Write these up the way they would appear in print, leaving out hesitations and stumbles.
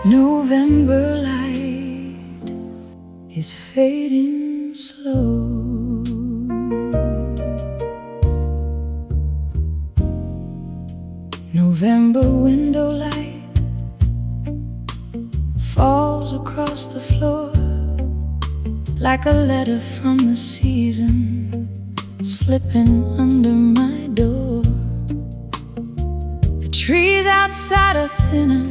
November light is fading slow. November window light falls across the floor like a letter from the season slipping under my door. The trees outside are thinner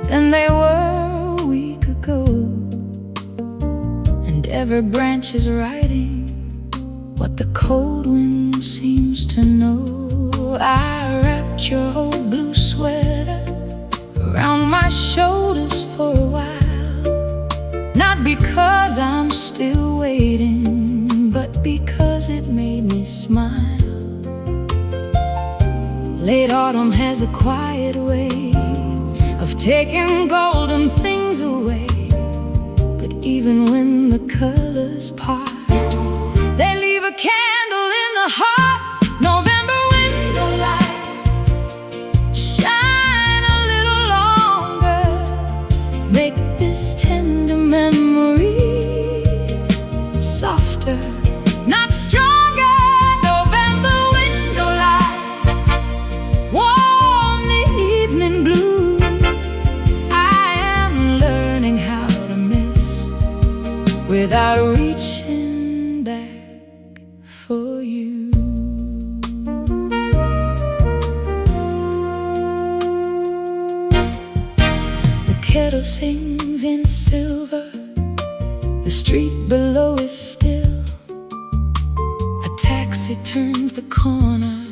than they were a week ago, and every branch is writing what the cold wind seems to know. I wrapped your old blue sweater around my shoulders for a while, not because I'm still waiting, but because it made me smile. Late autumn has a quiet way of taking golden things away, but even when the colors part, they leave a candle in the heart. November window light, shine a little longer, make this tender memory softer, not stronger. November window light, warm the evening blue. Without reaching back for you. The kettle sings in silver, the street below is still. A taxi turns the corner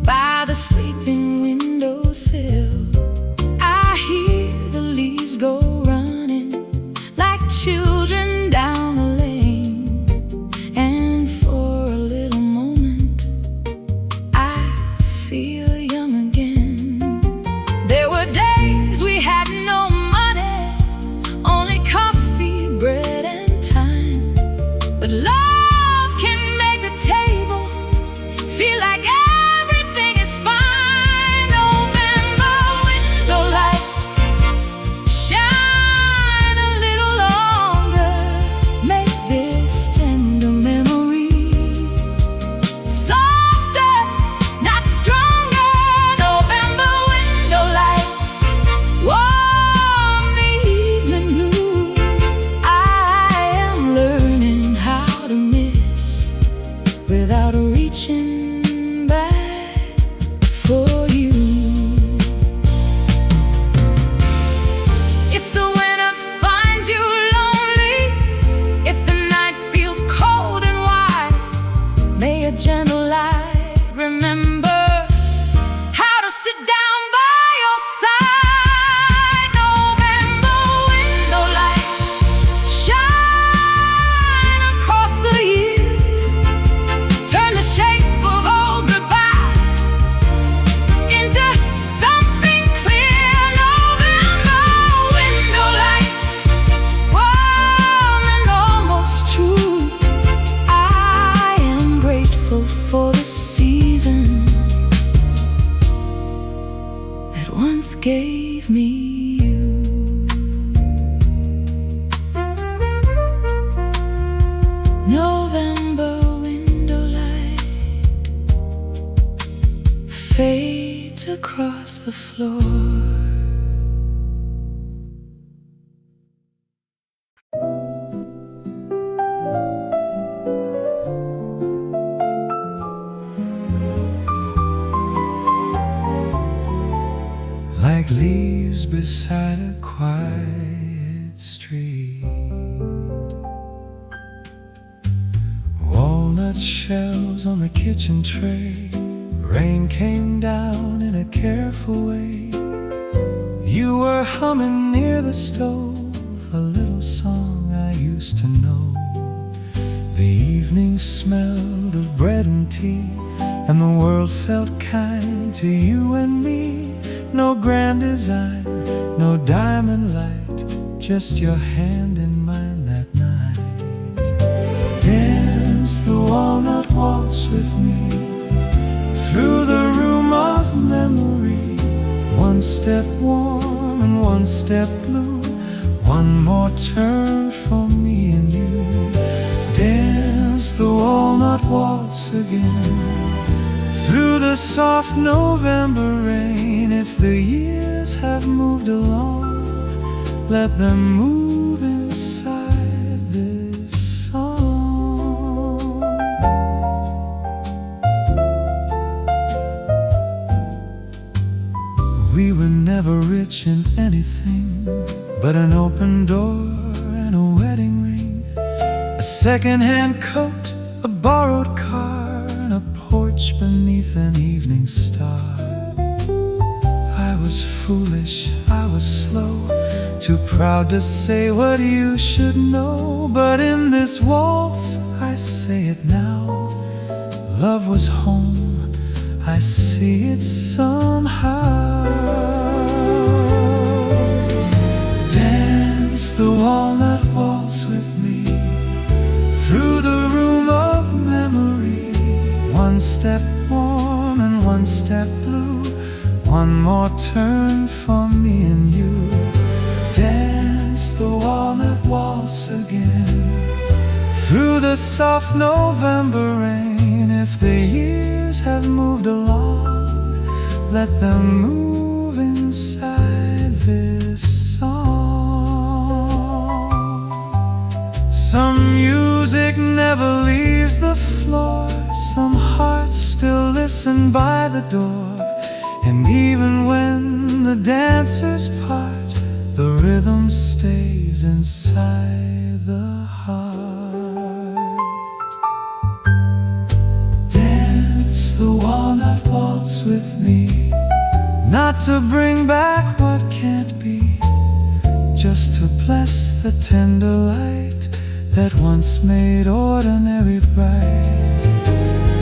by the sleeping windowsill. I hear the leaves go running like children down the lane, and for a little moment I feel young again. There were days we had no money, only coffee, bread and time, but love can make the table feel like everything is fine. November window light, shine a little longer, make this tender memory softer, not stronger. November window light, warm the evening blue. I am learning how to miss without reaching back for you. If the winter finds you lonely, if the night feels cold and wide, may a gentle light remember how to sit down by your side. November window light, shine across the years, turn the shape of old goodbye into something clear. November window light, warm and almost true. I am grateful for the season that once gave me you. November window light fades across the floor. Like leaves beside a quiet street, walnut shells on the kitchen tray, rain came down in a careful way. You were humming near the stove a little song I used to know. The evening smelled of bread and tea, and the world felt kind to you and me. No grand design, no diamond light, just your hand in mine that night. Dance the walnut waltz with me through the room of memory, one step warm warm and one step blue. One more turn for me and you. Dance the walnut waltz again through the soft November rain. If the years have moved along, let them move inside this song. We were never rich in anything but an open door and a wedding ring, a second-hand coat, a borrowed car, and a porch beneath an evening star. I was foolish, I was slow, too proud to say what you should know. But in this waltz, I say it now, love was home, I see it somehow. Dance the walnut waltz with me through the room of memory. One step warm and one step blue. One more turn for me and you. Dance the walnut waltz again through the soft November rain. If the years have moved along, let them move inside this song. Some music never leaves the floor, some hearts still listen by the door. And even when the dancers part, the rhythm stays inside the heart. Dance the walnut waltz with me, not to bring back what can't be, just to bless the tender light that once made ordinary bright.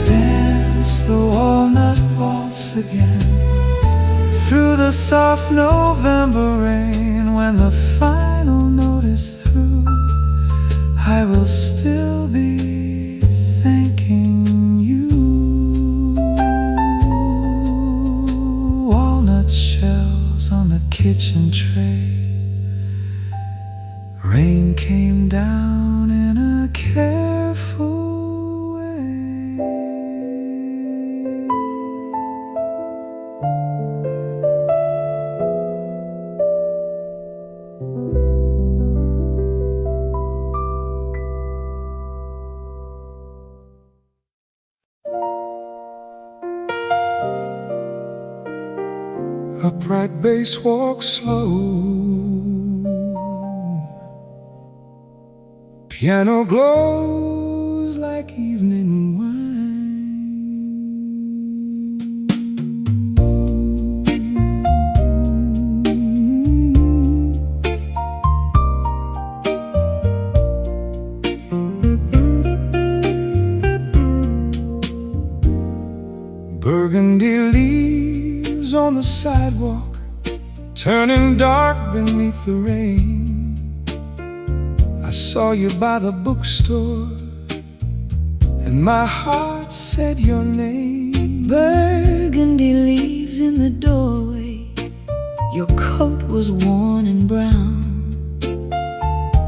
Dance the walnut waltz again through the soft November rain. When the final note is through, I will still be thanking you. Walnut shells on the kitchen tray, rain came down in a careful upright bass walks slow, piano glows like evening wine. Burgundy leaves on the sidewalk, turning dark beneath the rain. I saw you by the bookstore, and my heart said your name. Burgundy leaves in the doorway, your coat was worn and brown.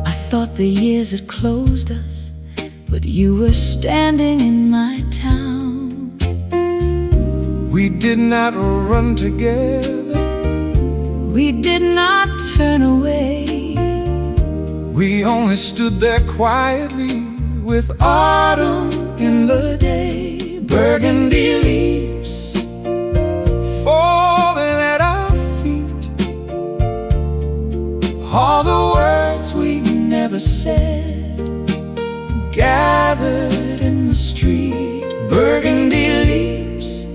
I thought the years had closed us, but you were standing in my town. We did not run together, We did not turn away. we only stood there quietly with Autumn in the day, burgundy leaves falling at our feet. all the words we never said, gathered in the street. Burgundy leaves,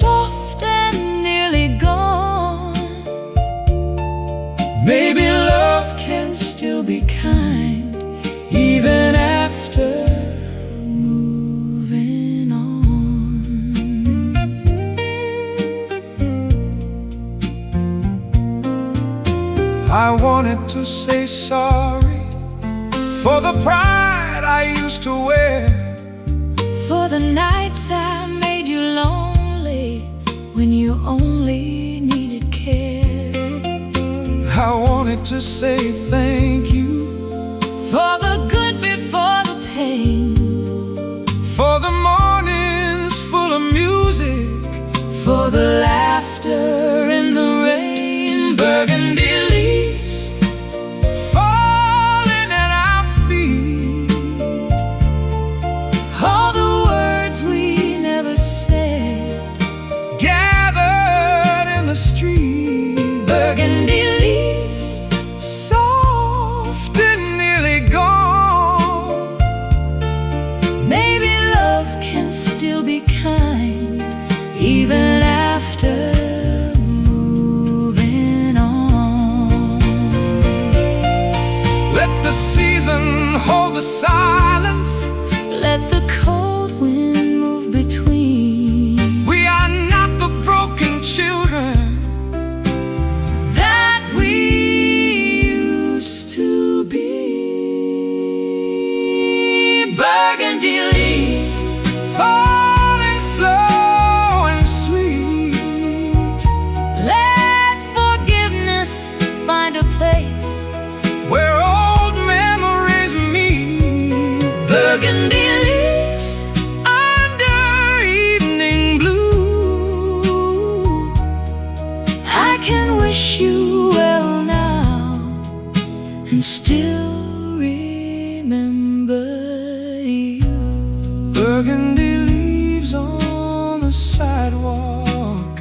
soft and nearly gone. Maybe love can still be kind, even after moving on. I wanted to say sorry for the pride I used to wear, For the nights I made you lonely when you only needed care. wanted to say thank you for the good before the pain, for the mornings full of music, for the laughter in the rain. Burgundy leaves falling at our feet, all the words we never said, gathered in the street. burgundy leaves, Soft and nearly gone. maybe love can still be kind even after moving on. Let the season hold the silence. Let the cold wind move between We are not the broken children that we used to be. Burgundy leaves falling slow and sweet, let forgiveness find a place. where old memories meet. Burgundy leaves Under evening blue, I can wish you well now and still remember you. burgundy leaves on the sidewalk,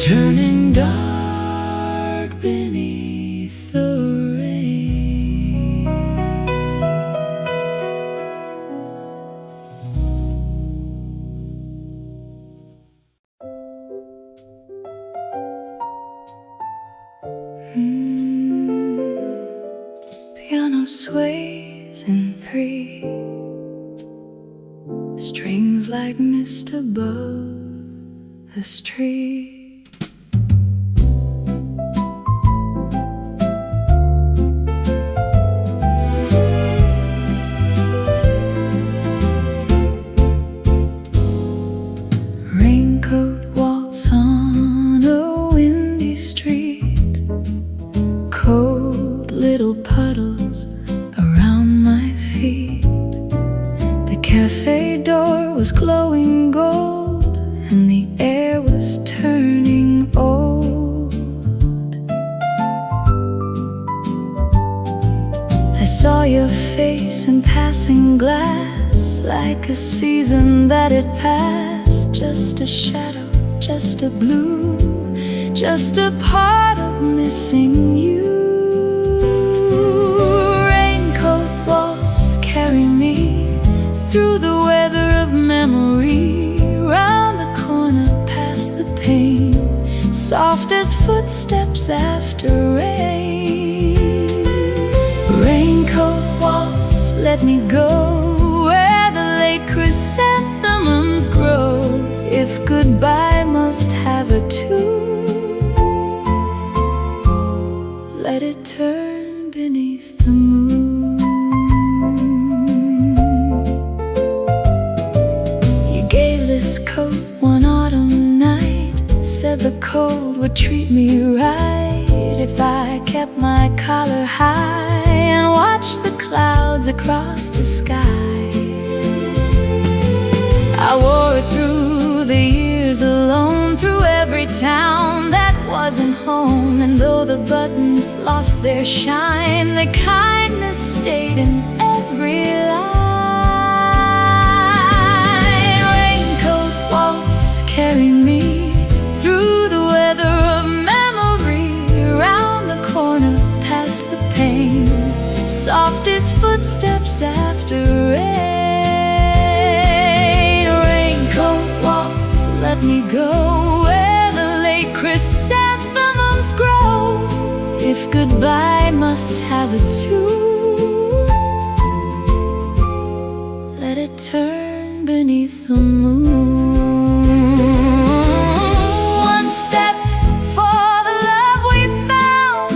Turning dark beneath the rain. Piano sways in three, strings like mist above the street. Raincoat waltz on a windy street, cold little puddles around my feet. The cafe door was glowing gold and the air was turning old. I saw your face in passing glass, like a season that had passed. Just a shadow, just a blue, just a part of missing you. Raincoat waltz, carry me through the weather of memory, round the corner past the pain, soft as footsteps after rain. Raincoat waltz, let me go where the late chrysanthemums grow. If goodbye must have a tune, let it turn beneath the moon. You gave this coat one autumn night, said the cold would treat me right if I kept my collar high and watched the clouds across the sky. I wore it through the years alone, through every town that wasn't home. And though the buttons lost their shine, the kindness stayed in every line. Raincoat waltz, carry me through the weather of memory, round the corner past the pain, soft as footsteps after rain. Let me go where the late chrysanthemums grow. If goodbye must have a tune, let it turn beneath the moon. One step for the love we found,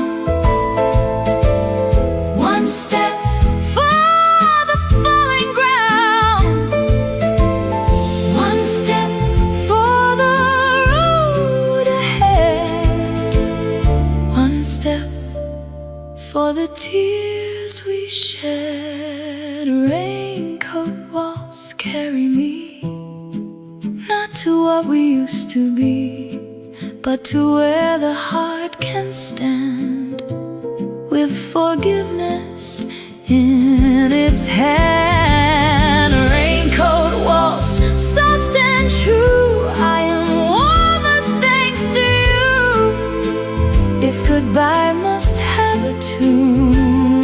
one step for the falling ground, one step step carry me, not to what we used to be, but to where the heart can stand, with forgiveness in its hand. Raincoat waltz, soft and true, I am warmer thanks to you. If goodbye must have a tune,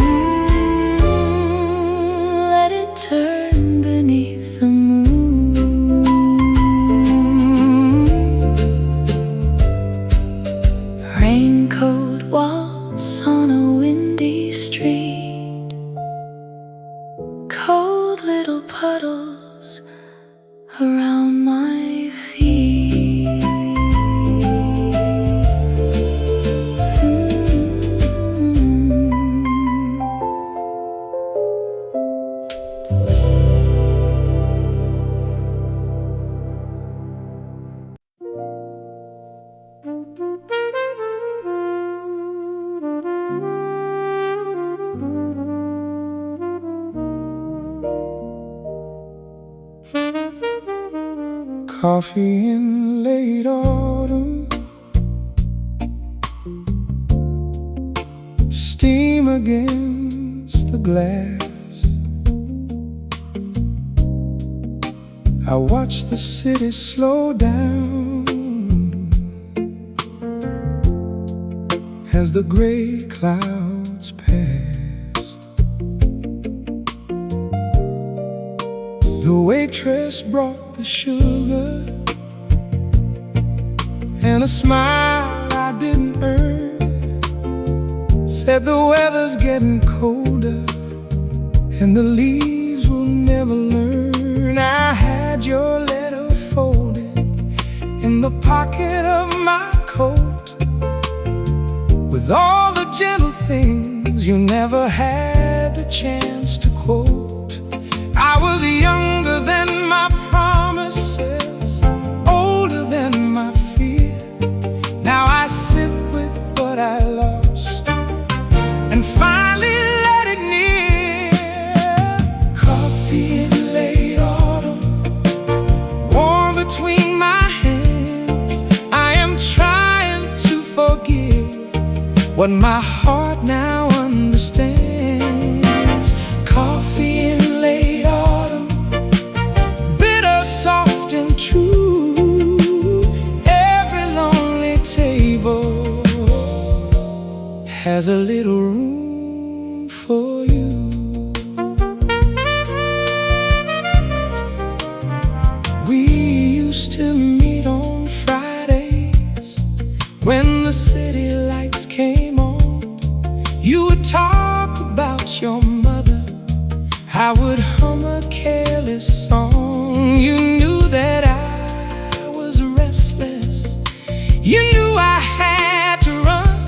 let it turn beneath the moon. Raincoat waltz on a windy street, cold little puddles around my feet. Coffee in late autumn, steam against the glass. I watch the city slow down as the gray clouds passed. The waitress brought the sugar and a smile I didn't earn. Said the weather's getting colder and the leaves will never learn. I had your letter folded in the pocket of my coat, with all the gentle things you never had the chance to quote. I was younger than my promises, older than my fear. Now I sit with what I lost and finally let it near. Coffee in late autumn, warm between my hands. I am trying to forgive what my heart now understands. Coffee in late autumn, bitter, soft and true. Every lonely table has a little room for you. We used to meet on Fridays when the city lights came on. You would talk about your mother, I would hum a careless song. You knew that I was restless, you knew I had to run,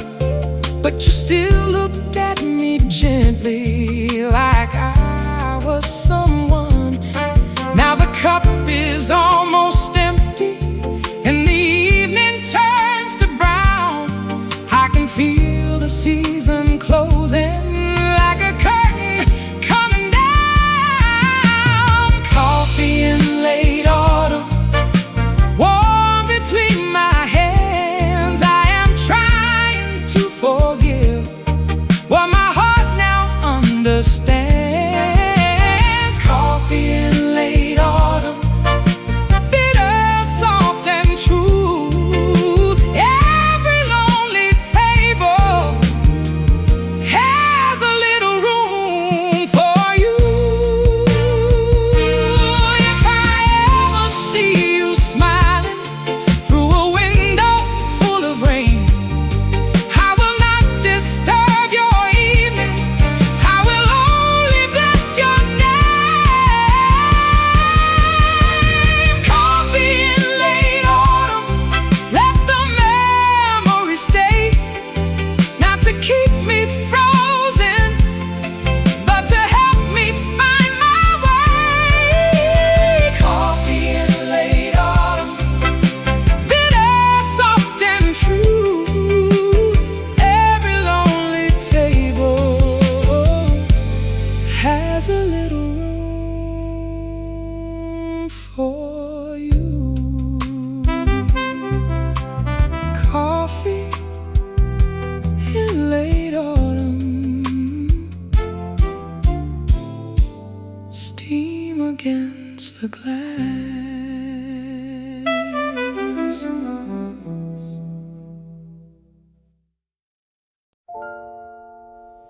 but you still looked at me gently like I was someone. Now the cup is almost empty and the evening turns to brown. I can feel the season closing like a curtain coming down. Coffee in late autumn, warm between my hands. I am trying to forgive what my heart now understands. Coffee in late autumn,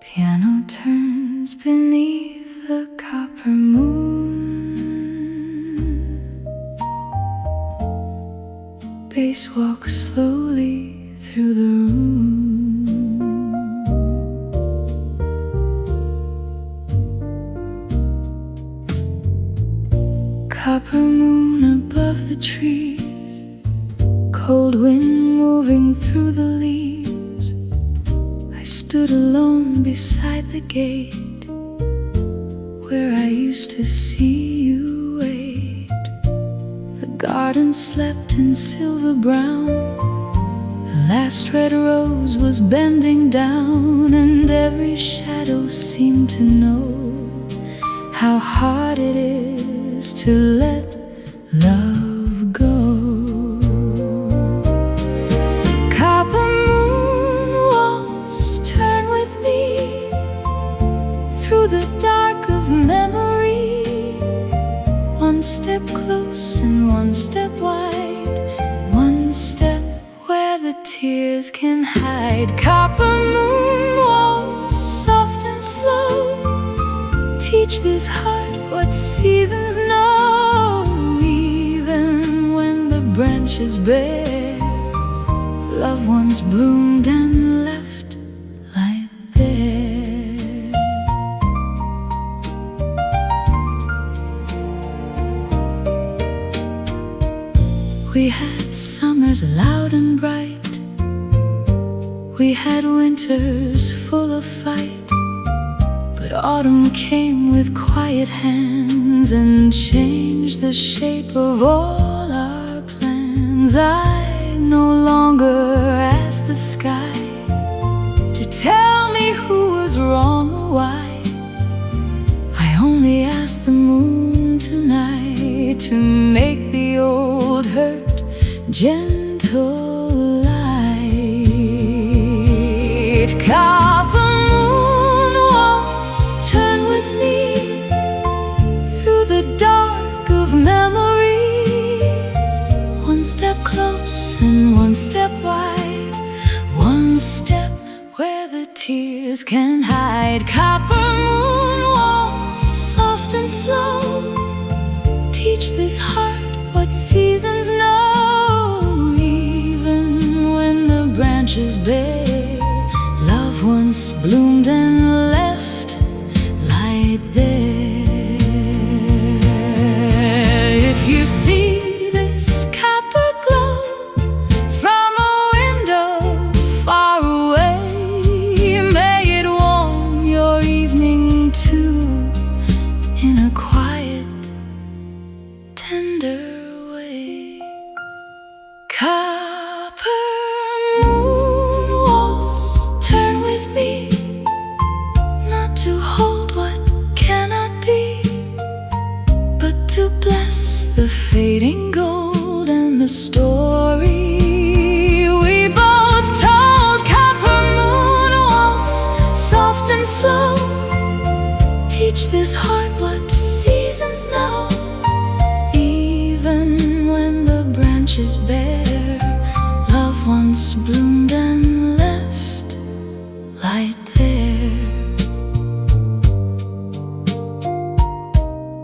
Piano turns beneath the copper moon. Bass walks slowly through the room. Copper moon above the trees, cold wind moving through the leaves. I stood alone beside the gate where I used to see you wait. The garden slept in silver brown. The last red rose was bending down, and every shadow seemed to know how hard it is to let love go. Copper moon walls, turn with me through the dark of memory. One step close and one step wide, one step where the tears can hide. Copper moon walls, soft and slow, teach this heart what seasons know. Even when the branch is bare, love once bloomed and left right there. We had summers loud and bright, we had winters full of fight. But autumn came with quiet hands and changed the shape of all our plans. I no longer ask the sky to tell me who was wrong or why. I only ask the moon tonight to make the old hurt gentle light. Copper close and one step wide, one step where the tears can hide. Copper moon walks, soft and slow, teach this heart what seasons know. Even when the branch is bare, love once bloomed and left light there. If you see this the fading gold and the story we both told. Copper moon walks, soft and slow, teach this heart what seasons know. Even when the branch is bare, love once bloomed and left light there.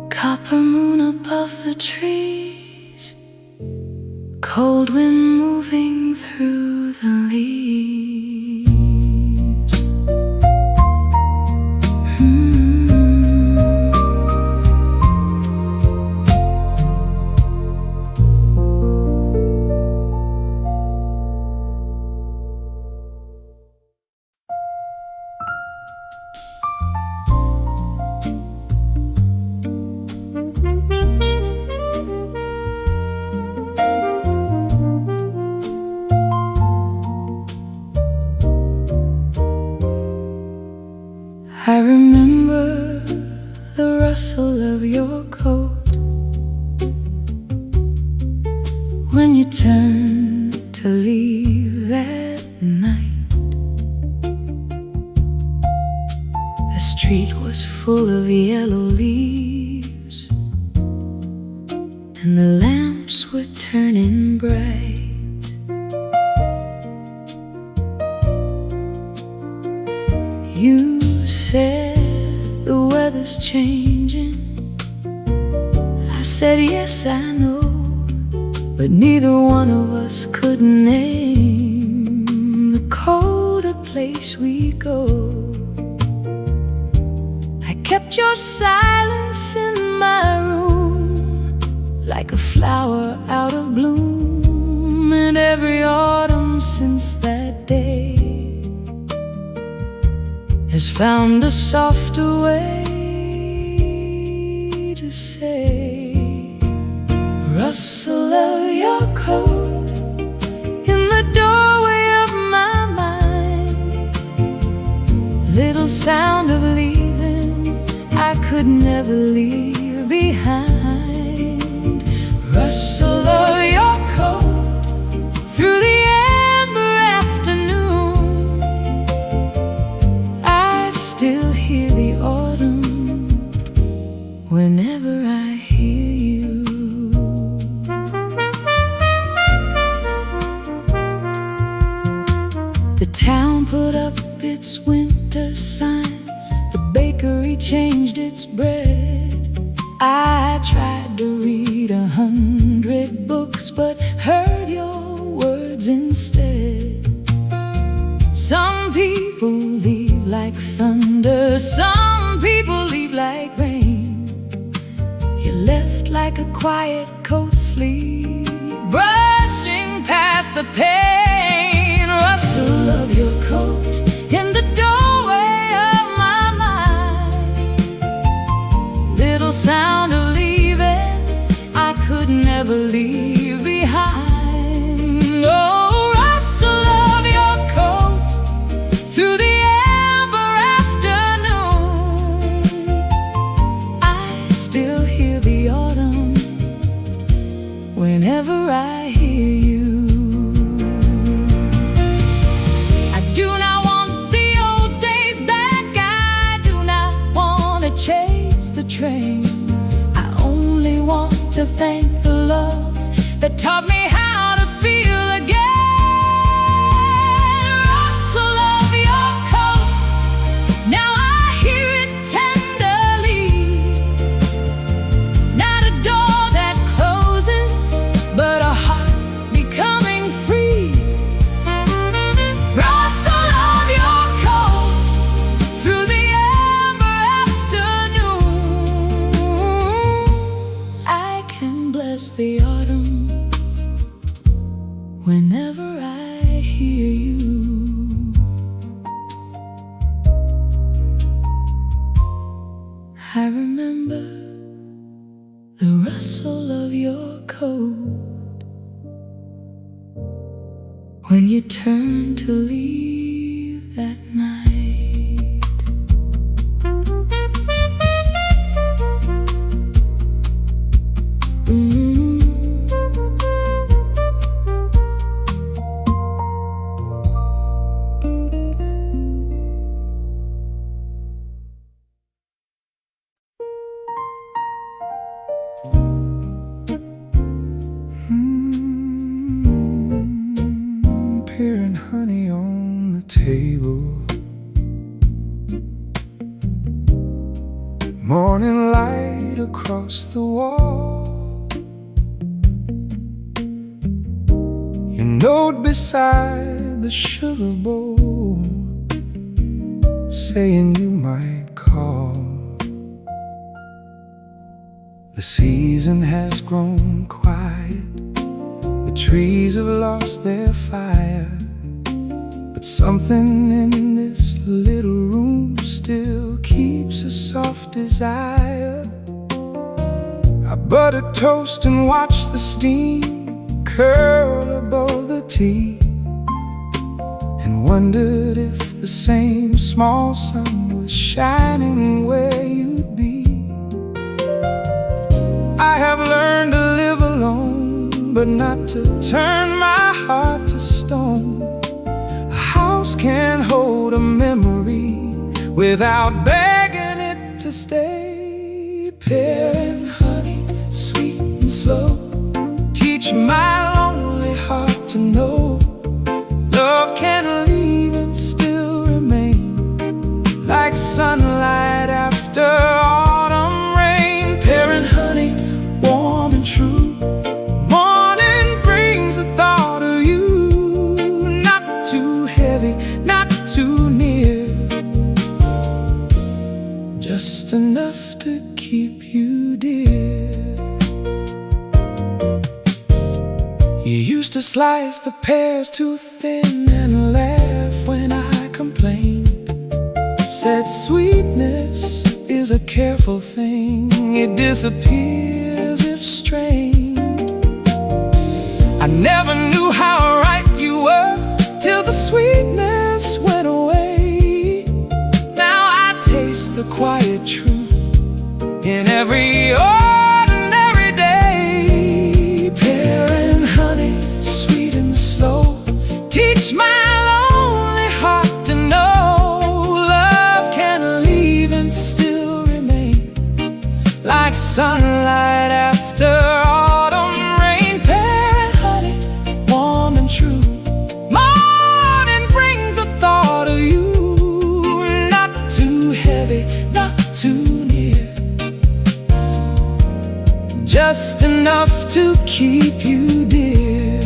Copper moon above the trees, cold wind moving through the leaves. I remember the rustle of your coat when you turned to leave that night. The street was full of yellow leaves, and the lamps were turning bright. You said the weather's changing. I said yes, I know, but neither one of us could name the colder place we go. I kept your silence in my room like a flower out of bloom, and every autumn since that day has found a softer way to say, rustle of your coat in the doorway of my mind, little sound of leaving I could never leave behind. Rustle of your coat through the amber afternoon, I still hear the autumn whenever I hear you. The town put up its winter signs, the bakery changed its bread. I tried to read 100 books, but heard your words instead. Some people leave like thunder, some people leave like rain. You left like a quiet coat sleeve, brushing past the pain. Rustle of your coat in the doorway of my mind, little sound of leaving I could never leave behind. Oh, rustle of your coat through the amber afternoon, I still hear the autumn whenever I hear you. I do not want the old days back, I do not want to chase the train. I only want to thank the love that taught me how to feel again. Rustle of your coat, now I hear it tenderly. Not a door that closes, but a heart becoming free. Rustle of your coat through the amber afternoon, I can bless the autumn whenever I hear you. I remember the rustle of your coat when you turned to leave that night. Pouring honey on the table, morning light across the wall, your note beside the sugar bowl, saying you might call. The season has grown quiet, the trees have lost their fire, but something in this little room still keeps a soft desire. I buttered toast and watched the steam curl above the tea, and wondered if the same small sun was shining where you'd be. I have learned to live alone, but not to turn my heart to stone. A house can't hold a memory without begging it to stay. Pear and honey, sweet and slow, Teach my lonely heart to know love can leave and still remain, like sunlight after autumn rain. Parent honey, warm and true, morning brings a thought of you, not too heavy, not too near, just enough to keep you dear. You used to slice the pears too thin and laugh when I complained. Said sweetness is a careful thing, it disappears if strained. I never knew how right you were till the sweetness went away. Now I taste the quiet truth in every ordinary day. Pear and honey, sweet and slow, teach my lonely heart to know love can leave and still remain, like sunlight after autumn rain. Pear and honey, warm and true, morning brings a thought of you, not too heavy, not too near, just enough to keep you dear.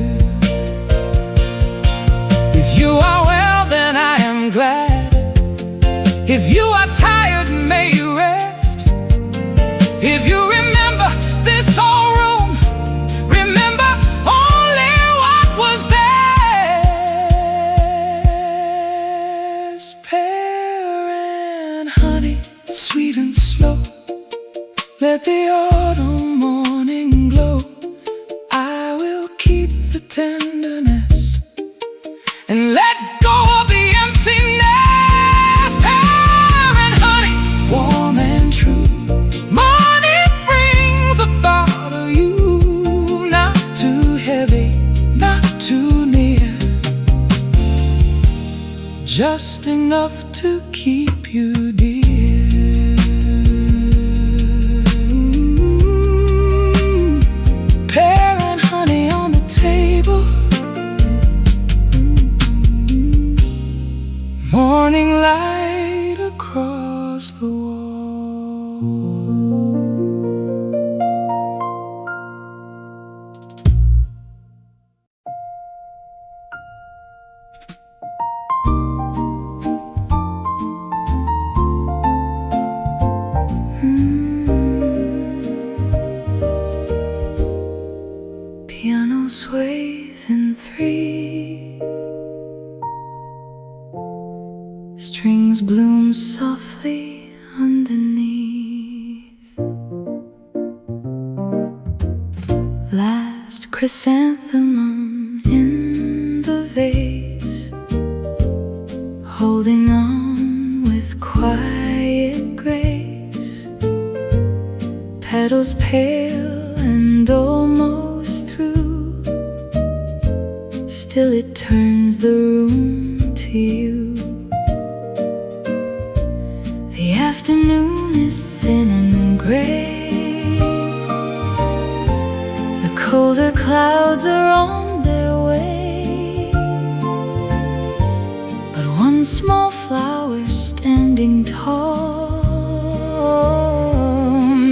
If you are well, then I am glad. If you are tired, may you rest. If you remember this whole room, remember only what was best. Pear and honey, sweet and slow, let the autumn morning glow. I will keep the tenderness and let go of the emptiness. Pear and honey, warm and true, morning brings a thought of you, not too heavy, not too near, just enough to keep you dear. Pear and honey on the table, morning light across the wall. Piano sways in three, strings bloom softly underneath. Last chrysanthemum in the vase, holding on with quiet grace. Petals pale and almost through, still it turns the room to you. The afternoon is thin and gray, the colder clouds are on their way, but one small flower standing tall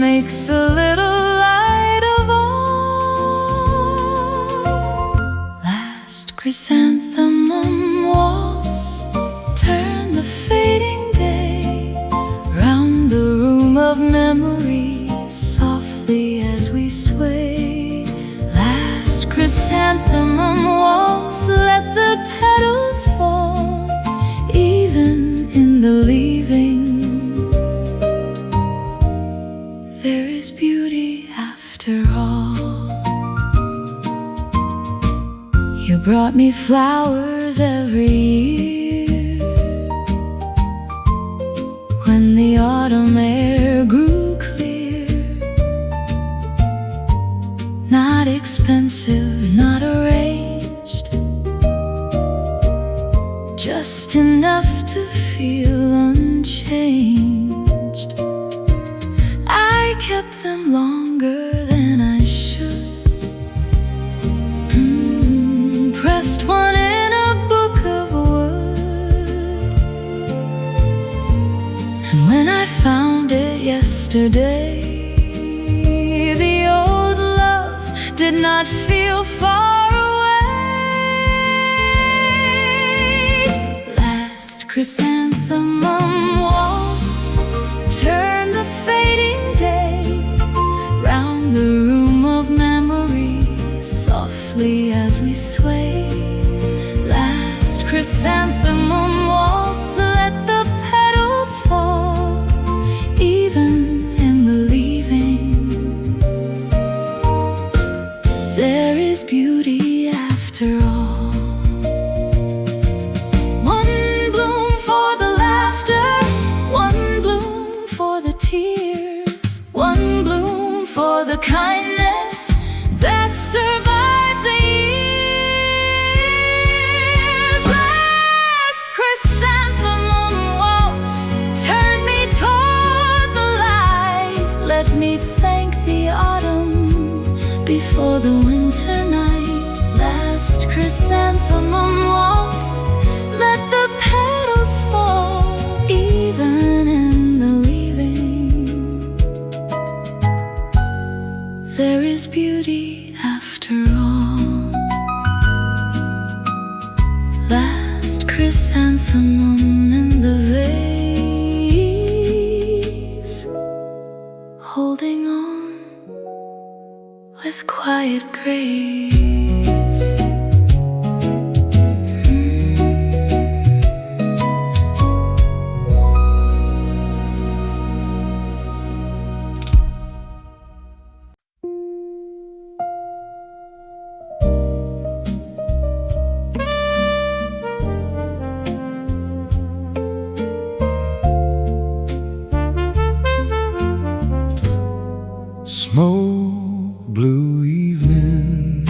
makes a little light of all. Last chrysanthemum waltz, turn the fading day round the room of memory, softly as we sway. Last chrysanthemum waltz, let the petals fall, even in the leaving. There is beauty after all. You brought me flowers every year, when the autumn air grew clear. Not expensive, not arranged, just enough to feel unchanged. I kept them longer than I should, yesterday. The old love did not feel far away. Last chrysanthemum waltz turned the fading day round the room of memory softly as we sway. Last chrysanthemum waltz, let the petals fall, even in the leaving. There is beauty after all. One bloom for the laughter, one bloom for the tears, one bloom for the kindness that survived the years. Last chrysanthemum waltz turned me toward the light. Let me thank the autumn before the winter night. Last chrysanthemum waltz, let the petals fall, even in the leaving. There is beauty after all. Last chrysanthemum in the vase, holding on with quiet grace. Smoke blue evening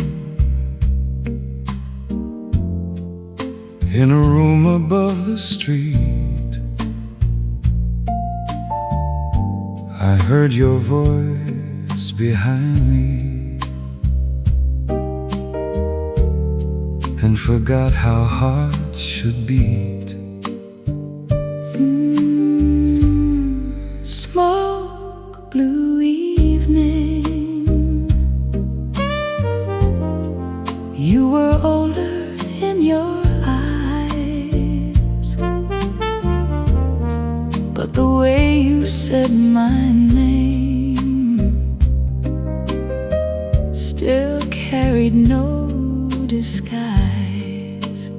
in a room above the street. I heard your voice behind me and forgot how hearts should beat. Smoke blue evening, you were older in your eyes, but the way you said my name still carried no disguise.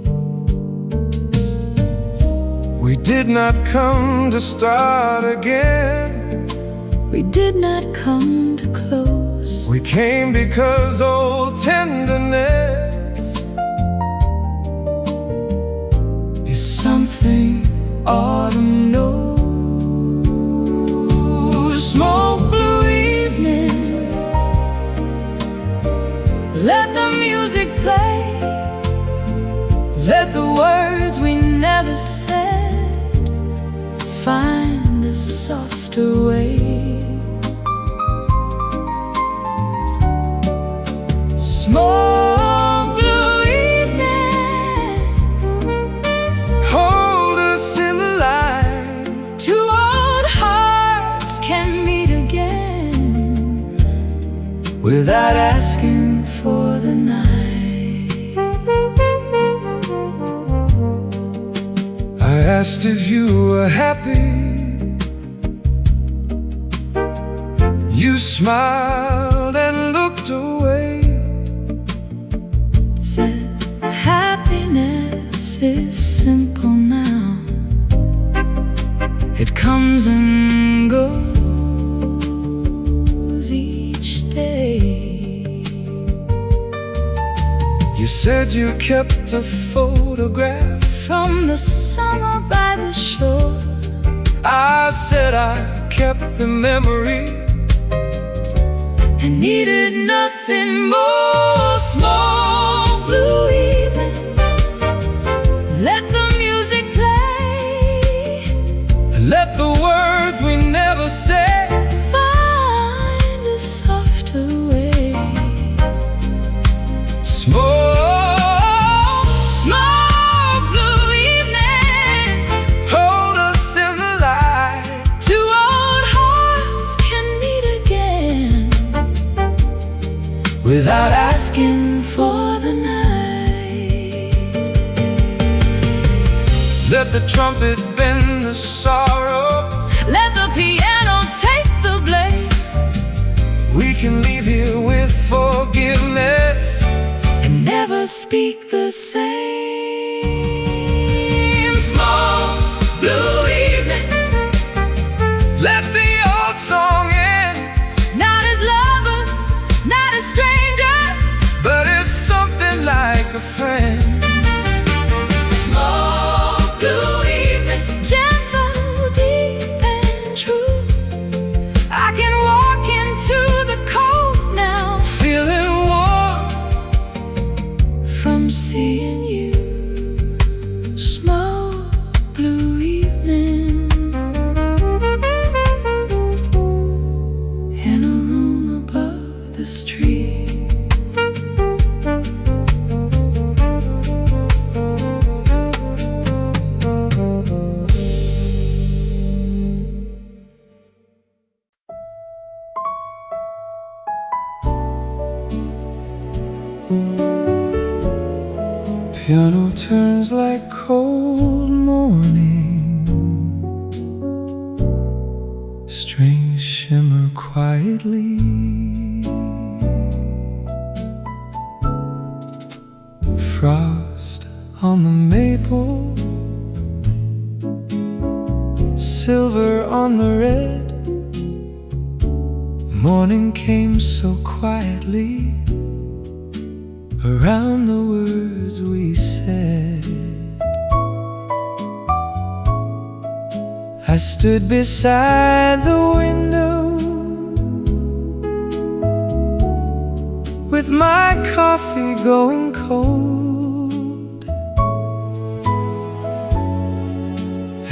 We did not come to start again. We did not come to close. We came because old tenderness is something Autumn knows. Smoke blue evening, let the music play, let the words we never said find a softer way. Smoke blue evening, hold us in the light. two old hearts can meet again without asking for the night. I asked if you were happy. You smiled and looked away. Said happiness is simple now. It comes and goes each day. You said you kept a photograph From the summer by the shore, I said I kept the memory and needed nothing more. Smoke blue evening, let the music play, let the words we never said find a softer way. Smoke, Smoke blue evening, hold us in the light. two old hearts asking for the night. Let the trumpet bend the sorrow. Let the piano take the blame. We can leave here with forgiveness And never speak the same. small blue evening. Let the old song end, Not as lovers, not as strangers, but it's something like a friend. small blue evening, gentle, deep and true. I can walk into the cold now, Feeling warm, from seeing you. Small blue evening, in a room above the street. piano turns like cold morning. Strings shimmer quietly. Frost on the maple, silver on the red. Morning came so quietly around the words we said. I stood beside the window with my coffee going cold,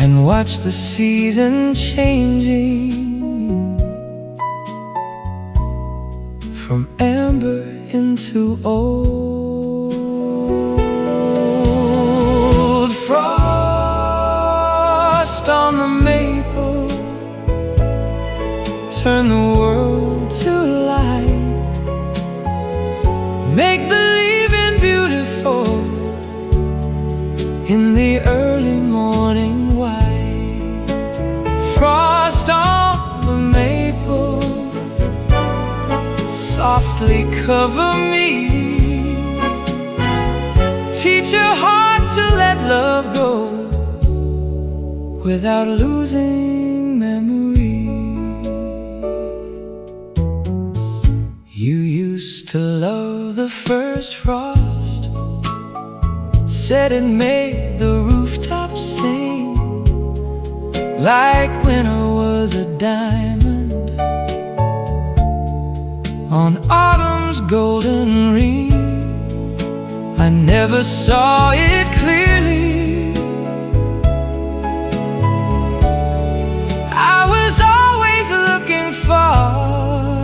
and watched the season changing from amber into old. Frost on the maple, turn the world to light. Make the leaving beautiful in the early morning white. Frost on the maple, softly cover me. Teach your heart to let love go without losing memory. You used to love the first frost, said it made the rooftops sing, like winter was a diamond on autumn's golden ring. I never saw it clearly. I was always looking far.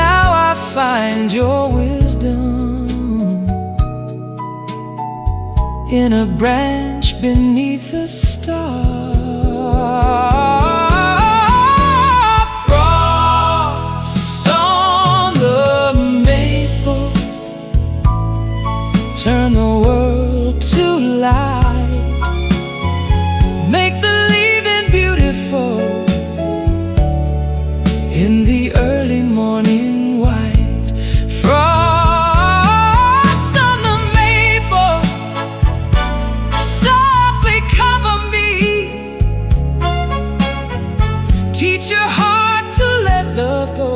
Now I find your wisdom in a branch beneath a star. Turn the world to light. Make the leaving beautiful in the early morning white. Frost on the maple, softly cover me. Teach your heart to let love go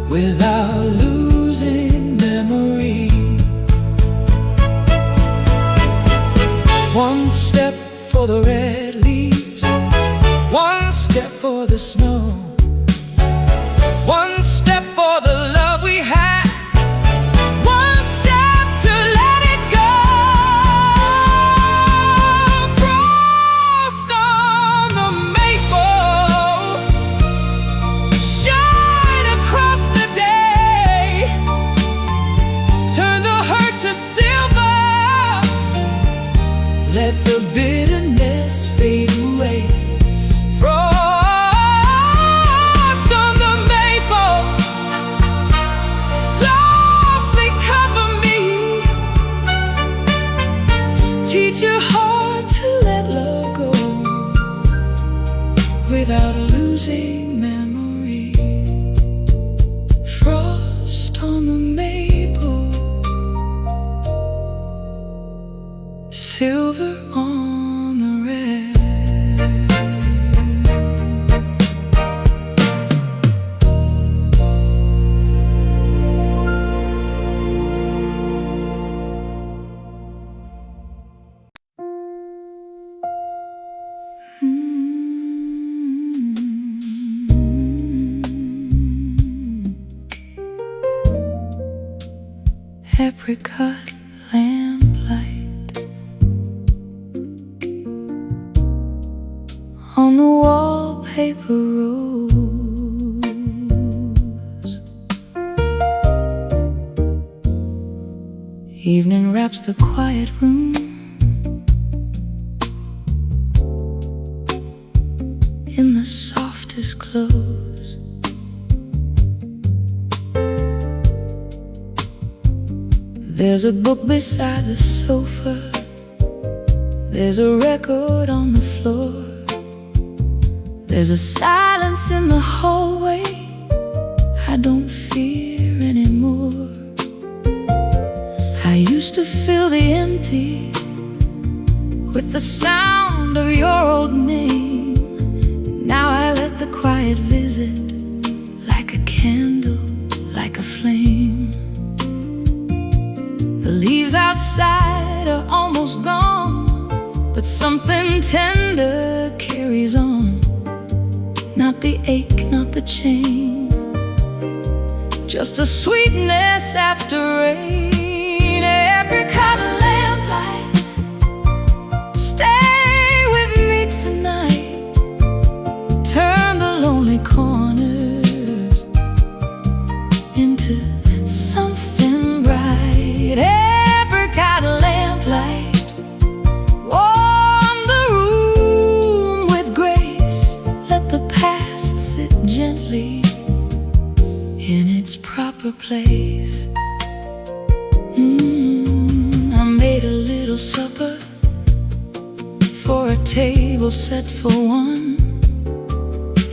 without losing memory. One step for the red leaves, one step for the snow, one step for the love we had, one step to let it go. Frost on the maple, shine across the day. Turn the hurt to silver. Let the bitterness fade away. Frost apricot lamplight on the wallpaper rose. Evening wraps the quiet room in the softest clothes. There's a book beside the sofa, there's a record on the floor, there's a silence in the hallway I don't fear anymore. I used to fill the empty with the sound of your old name. Now I let the quiet visit like a candle, like a flame. The leaves outside are almost gone, but something tender carries on. Not the ache, not the chain, just a sweetness after rain. Apricot lamplight, stay with me tonight. Turn the lonely corners into something bright. Apricot lamplight, warm the room with grace. Let the past sit gently in its proper place. I made a little supper for a table set for one,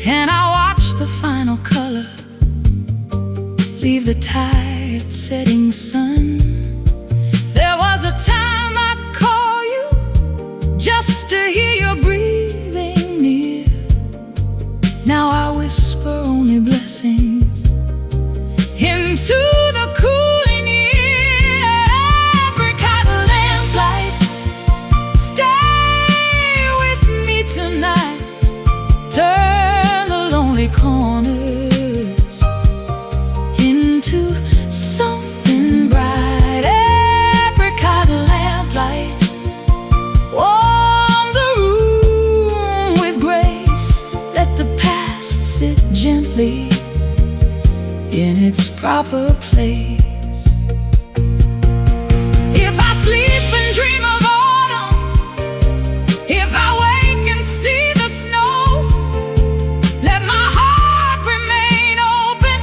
and I watched the final color leave the tired setting sun. There was a time I'd call you just to hear your breathing near. Now I whisper only blessings into the cooling year. Apricot lamplight, stay with me tonight. Turn the lonely corners into something bright. Apricot lamplight, warm the room with grace. Let the past sit gently in its proper place. If I sleep and dream of autumn, if I wake and see the snow, let my heart remain open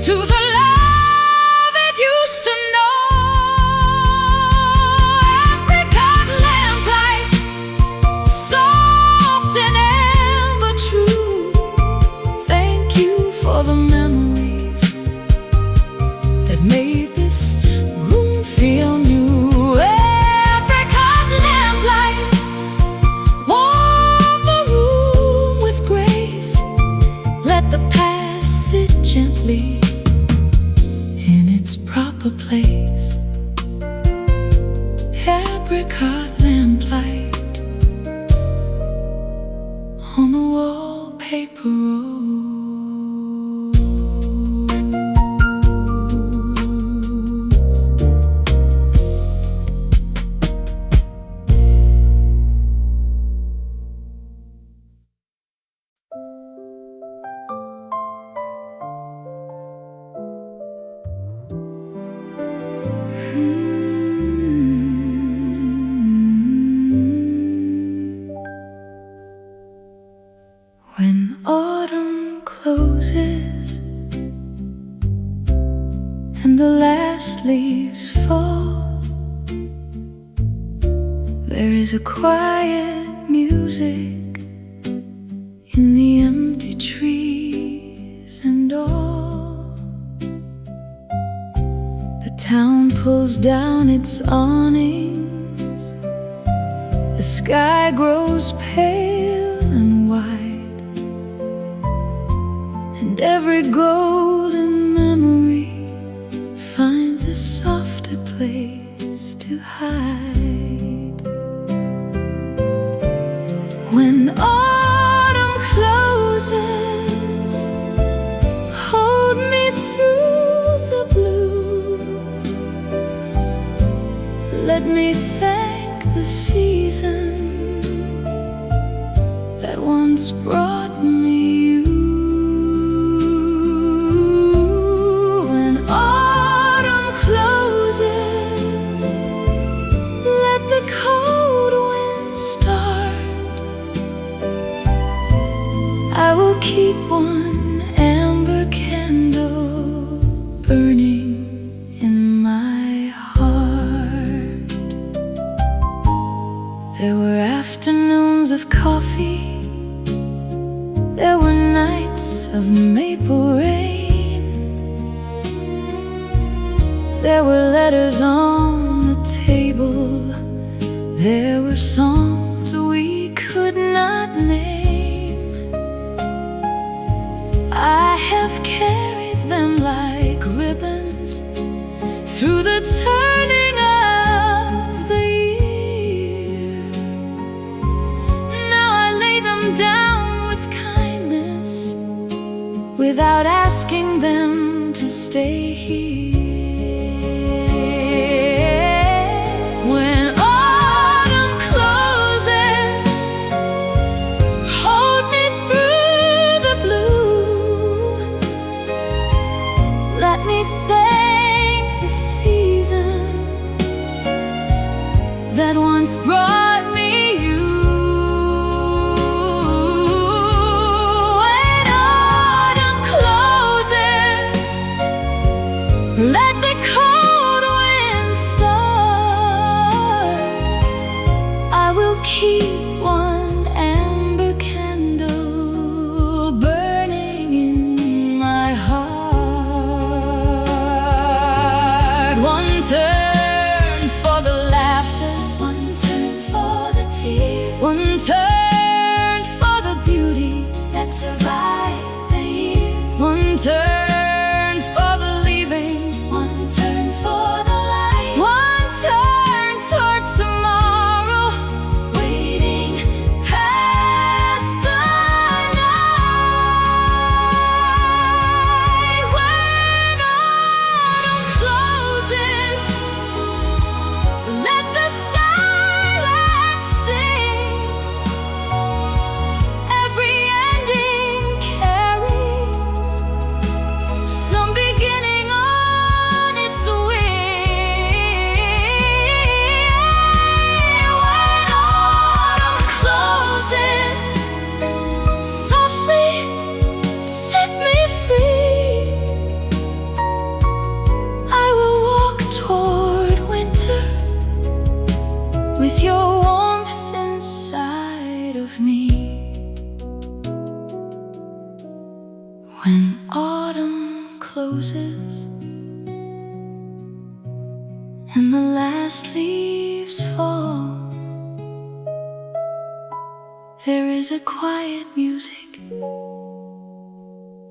to the love it used to know. Apricot lamplight, soft and amber true. Thank you for the memories that made this room feel new. Apricot lamplight, warm the room with grace. Let the past sit gently in its proper place. Apricot lamplight on the wallpaper rose. When autumn closes and the last leaves fall, there is a quiet music in the empty trees and all. The town pulls down its awnings, the sky grows pale and white, and every golden memory finds a softer place to hide. When autumn closes, hold me through the blue. maple rain. There were letters on the table. There were songs we could not name. I have carried them like ribbons through the turning of the year. Now I lay them down with kindness, without asking them to stay here. When autumn closes, hold me through the blue. Let me thank the season that once brought me you. When autumn closes, let the cold wind start. I will keep one amber candle burning in my heart. One turn for the laughter, one turn for the tears, one turn for the beauty that survived the years, one turn for believing, one turn for the light, one turn toward tomorrow, waiting past the night. When autumn closes, let the silence sing. Every ending carries some beginning on its way. When autumn closes, softly set me free. I will walk toward winter with your warmth inside of me. When autumn closes and the last leaves fall, there is a quiet music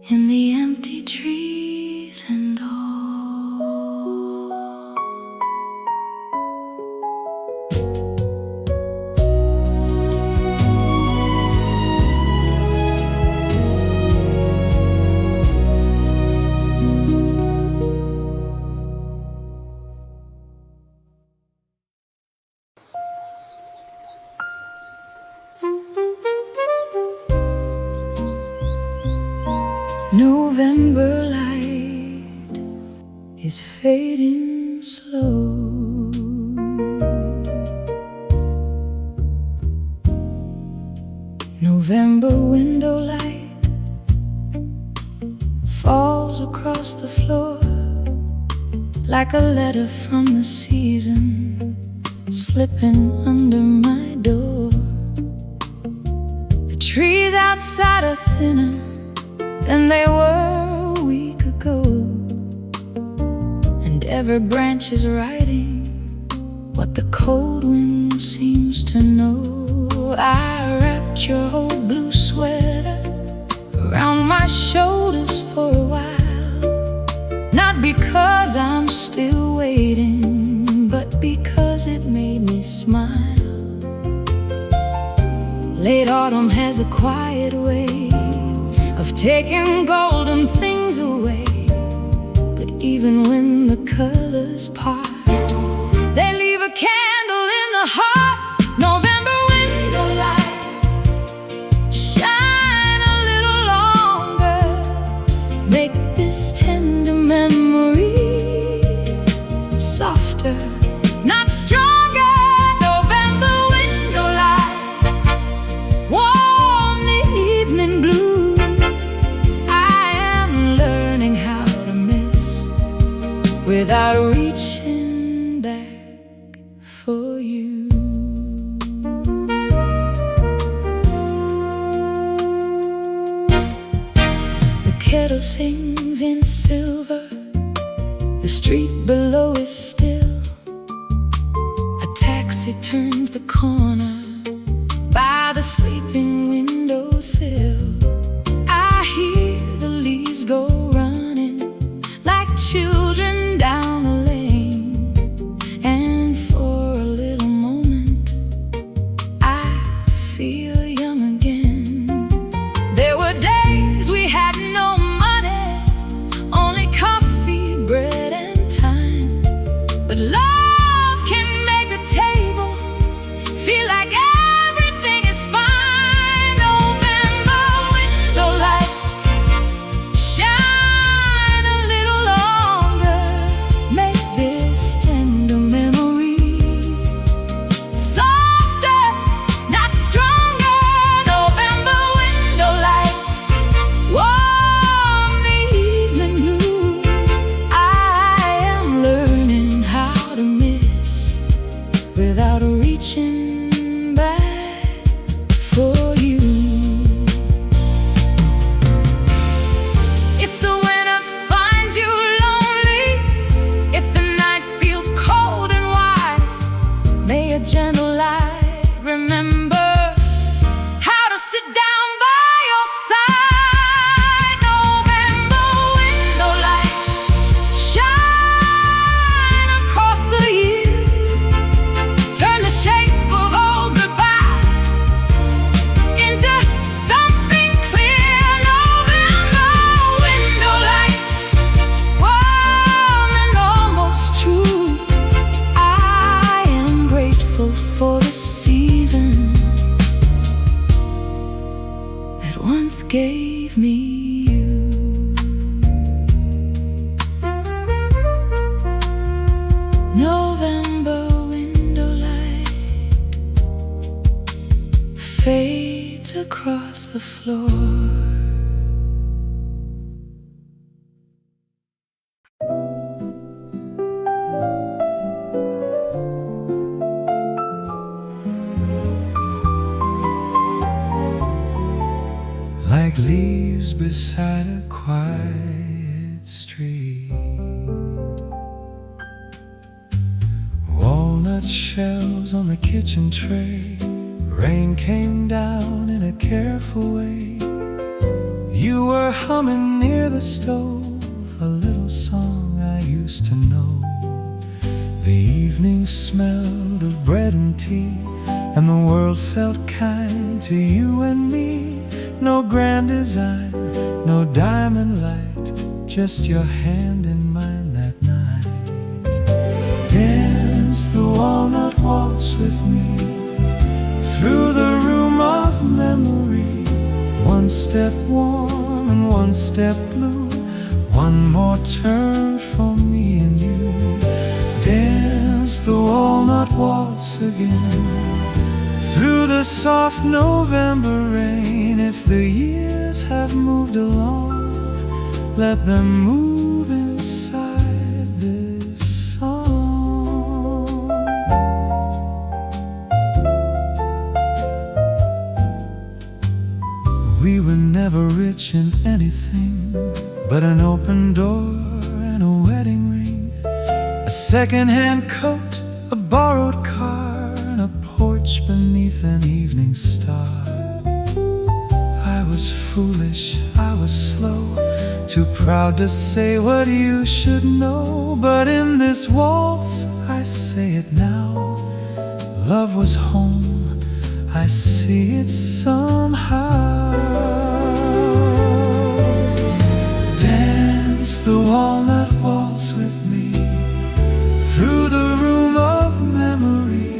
in the empty trees and all. November light is fading slow. November window light falls across the floor like a letter from the season slipping under my door. The trees outside are thinner than they were a week ago, and every branch is writing what the cold wind seems to know. I wrapped your old blue sweater around my shoulders for a while, not because I'm still waiting, but because it made me smile. Late autumn has a quiet way of taking golden things away, but even when the colors part, they leave a candle in the heart. November window light, shine a little longer, make this tender memory softer, not stronger. November window light, warm the evening blue. Without reaching back for you. The kettle sings in silver. The street below is still. A taxi turns the corner by the sleeping windowsill. I hear the leaves go running like children down the lane. And for a little moment I feel young again. There were days we had no money, only coffee, bread and time. But love can make the table feel like everything is fine. November window light, shine a little longer. Make this tender memory softer, not stronger. November window light, warm the evening blue. I am learning how to miss without reaching back for you. If the winter finds you lonely, if the night feels cold and wide, may a gentle light remember how to sit down by your side. November window light, shine across the years. Turn the shape of old goodbye into something clear. November window light, warm and almost true. I am grateful for the season that once gave me you. November window light fades across the floor. Like leaves beside a quiet street, walnut shells on the kitchen tray. Rain came down in a careful way. You were humming near the stove, a little song I used to know. The evening smelled of bread and tea, and the world felt kind to you and me. No grand design, no diamond light, just your hand in mine that night. Dance the walnut waltz with me through the room of memory. One step warm and one step blue, one more turn for me and you. Dance the walnut waltz again through the soft November rain. If the years have moved along, let them move inside this song. We were never rich in anything but an open door and a wedding ring, a second-hand coat, a borrowed car, and a porch beneath an evening star. I was foolish, I was slow, too proud to say what you should know. But in this waltz, I say it now, love was home, I see it somehow. Dance the walnut waltz with me through the room of memory.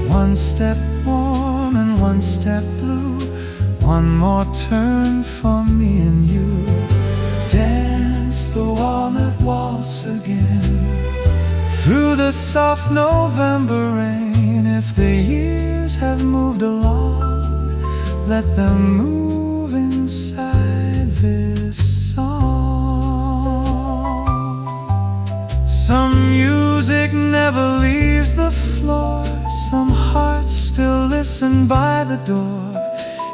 One step warm and one step blue, one more turn for me and you. Dance the walnut waltz again through the soft November rain. If the years have moved along, let them move inside this song. Some music never leaves the floor, some hearts still listen by the door.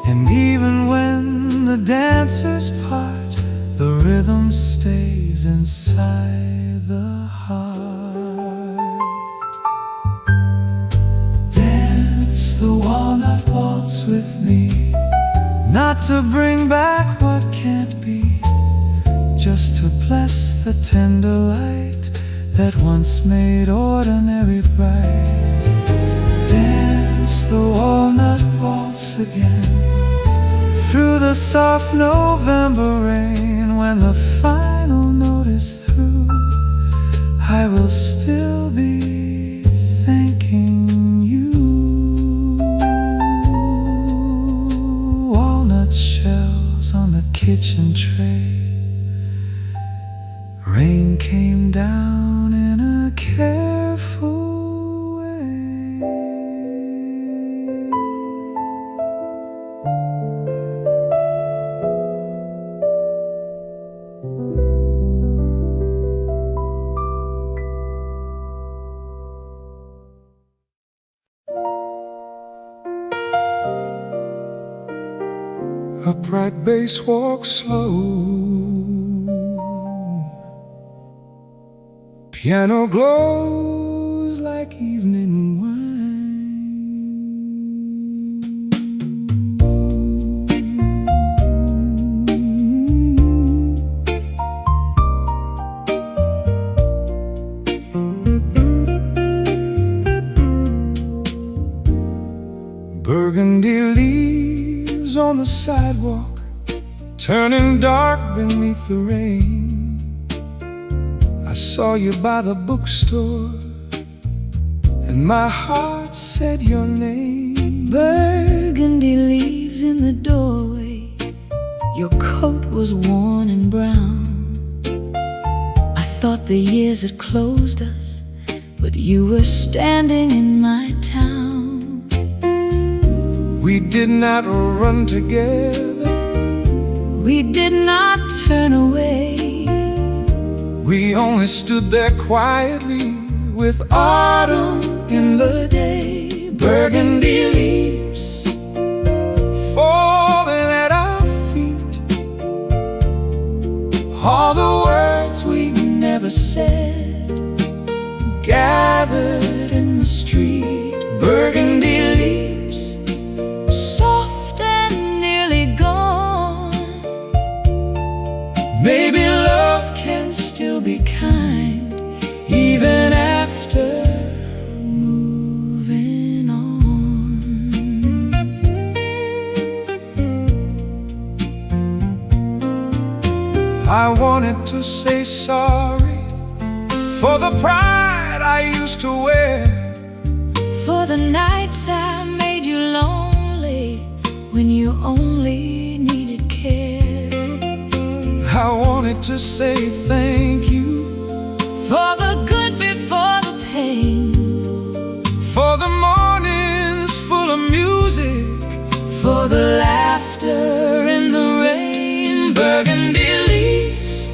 And even when the dancers part, the rhythm stays inside the heart. Dance the walnut waltz with me, not to bring back what can't be, just to bless the tender light that once made ordinary bright. Dance the walnut waltz again, through the soft November rain. When the final note is through, I will still be thanking you. Walnut shells on the kitchen tray, rain came down in a careful way. A bright bass walks slow, piano glows like evening wine. Burgundy leaves on the sidewalk, turning dark beneath the rain. I saw you by the bookstore, and my heart said your name. Burgundy leaves in the doorway, your coat was worn and brown. I thought the years had closed us, but you were standing in my town. We did not run together, we did not turn away. we only stood there quietly with Autumn in the day, burgundy leaves falling at our feet. all the words we never said, gathered in the street. Burgundy leaves, soft and nearly gone. Maybe love can still be kind, even after moving on. I wanted to say sorry for the pride I used to wear, For the nights I made you lonely when you only needed care. I wanted to say thank you For the good before the pain, for the mornings full of music, for the laughter in the rain. Burgundy leaves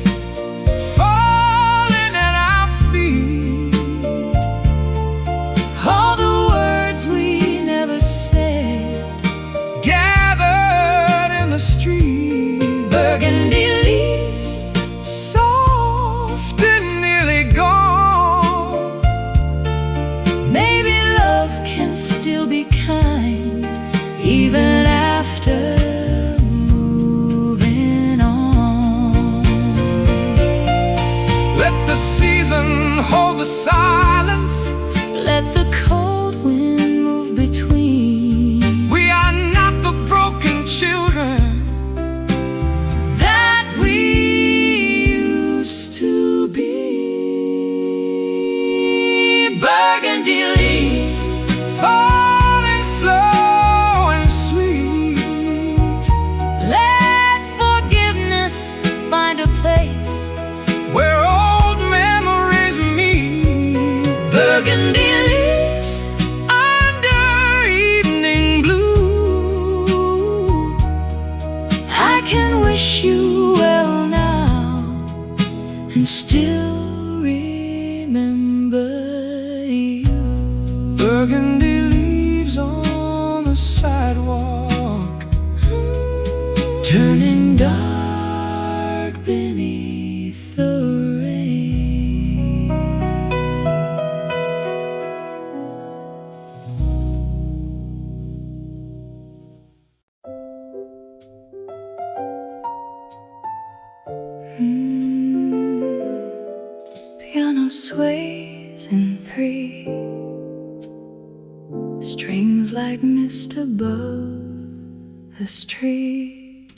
falling at our feet. all the words we never said, Gathered in the street, burgundy leaves soft and nearly gone. maybe love can still be kind, even after moving on. Let the season hold the silence. Let the cold wind move between We are not the broken children that we used to be. Burgundy leaves falling slow and sweet, let forgiveness find a place. where old memories meet. Burgundy leaves Under evening blue, I can wish you well now and still remember you. burgundy leaves on the sidewalk, Turning dark beneath piano sways in three, strings like mist above the street.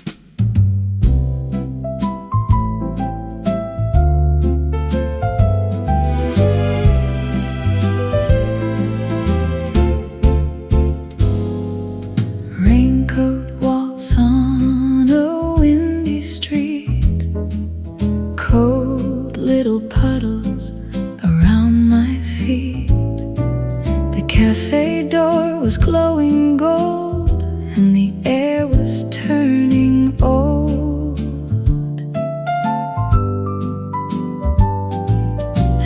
Raincoat waltz on a windy street, cold little puddles around my feet. The cafe door was glowing gold and the air was turning old.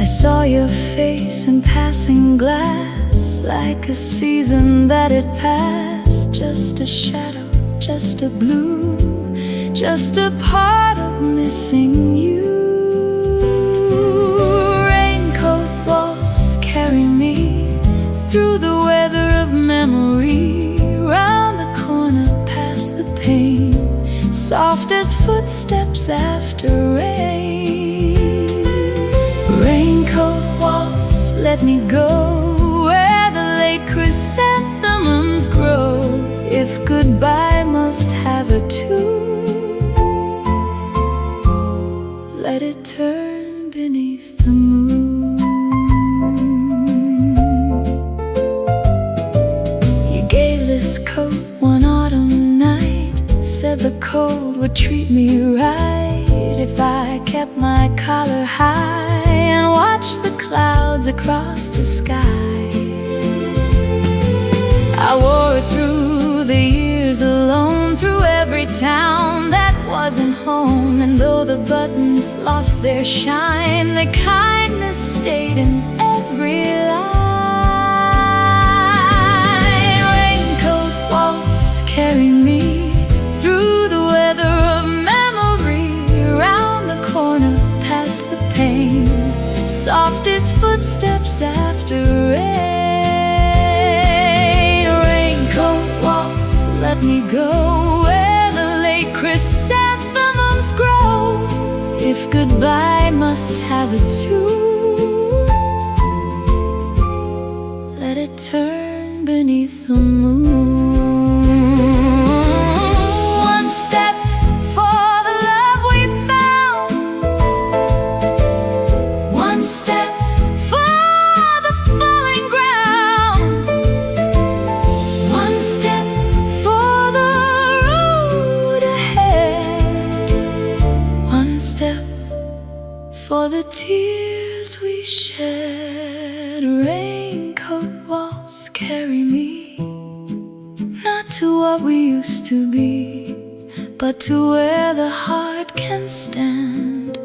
I saw your face in passing glass, like a season that had passed. Just a shadow, just a blue, just a part of missing you. Raincoat waltz, carry me through the weather of memory, round the corner past the pane, soft as footsteps after rain. Raincoat waltz, let me go where the late chrysanthemums grow. If goodbye must have a tune, let it turn beneath the moon. You gave this coat one autumn night, said the cold would treat me right if I kept my collar high and watched the clouds across the sky. I wore it through the years alone, through every town that wasn't home. And though the buttons lost their shine, the kindness stayed in every line. Raincoat waltz, carry me through the weather of memory, round the corner past the pane, soft as footsteps after rain. Let me go where the late chrysanthemums grow. If goodbye must have a tune, let it turn beneath the moon. One step for the love we found, one step for the falling ground, one step for the tears we shed. Raincoat waltz, carry me not to what we used to be, but to where the heart can stand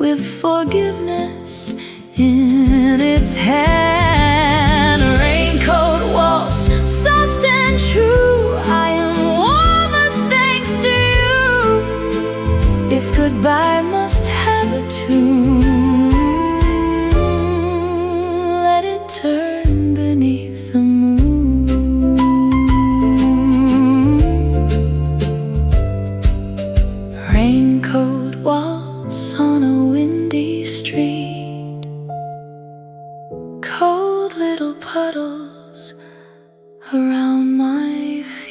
with forgiveness in its hand. Raincoat waltz, soft and true, I am warmer thanks to you. If goodbye must have a tune, let it turn beneath the moon. Raincoat waltz on a windy street, cold little puddles around my feet.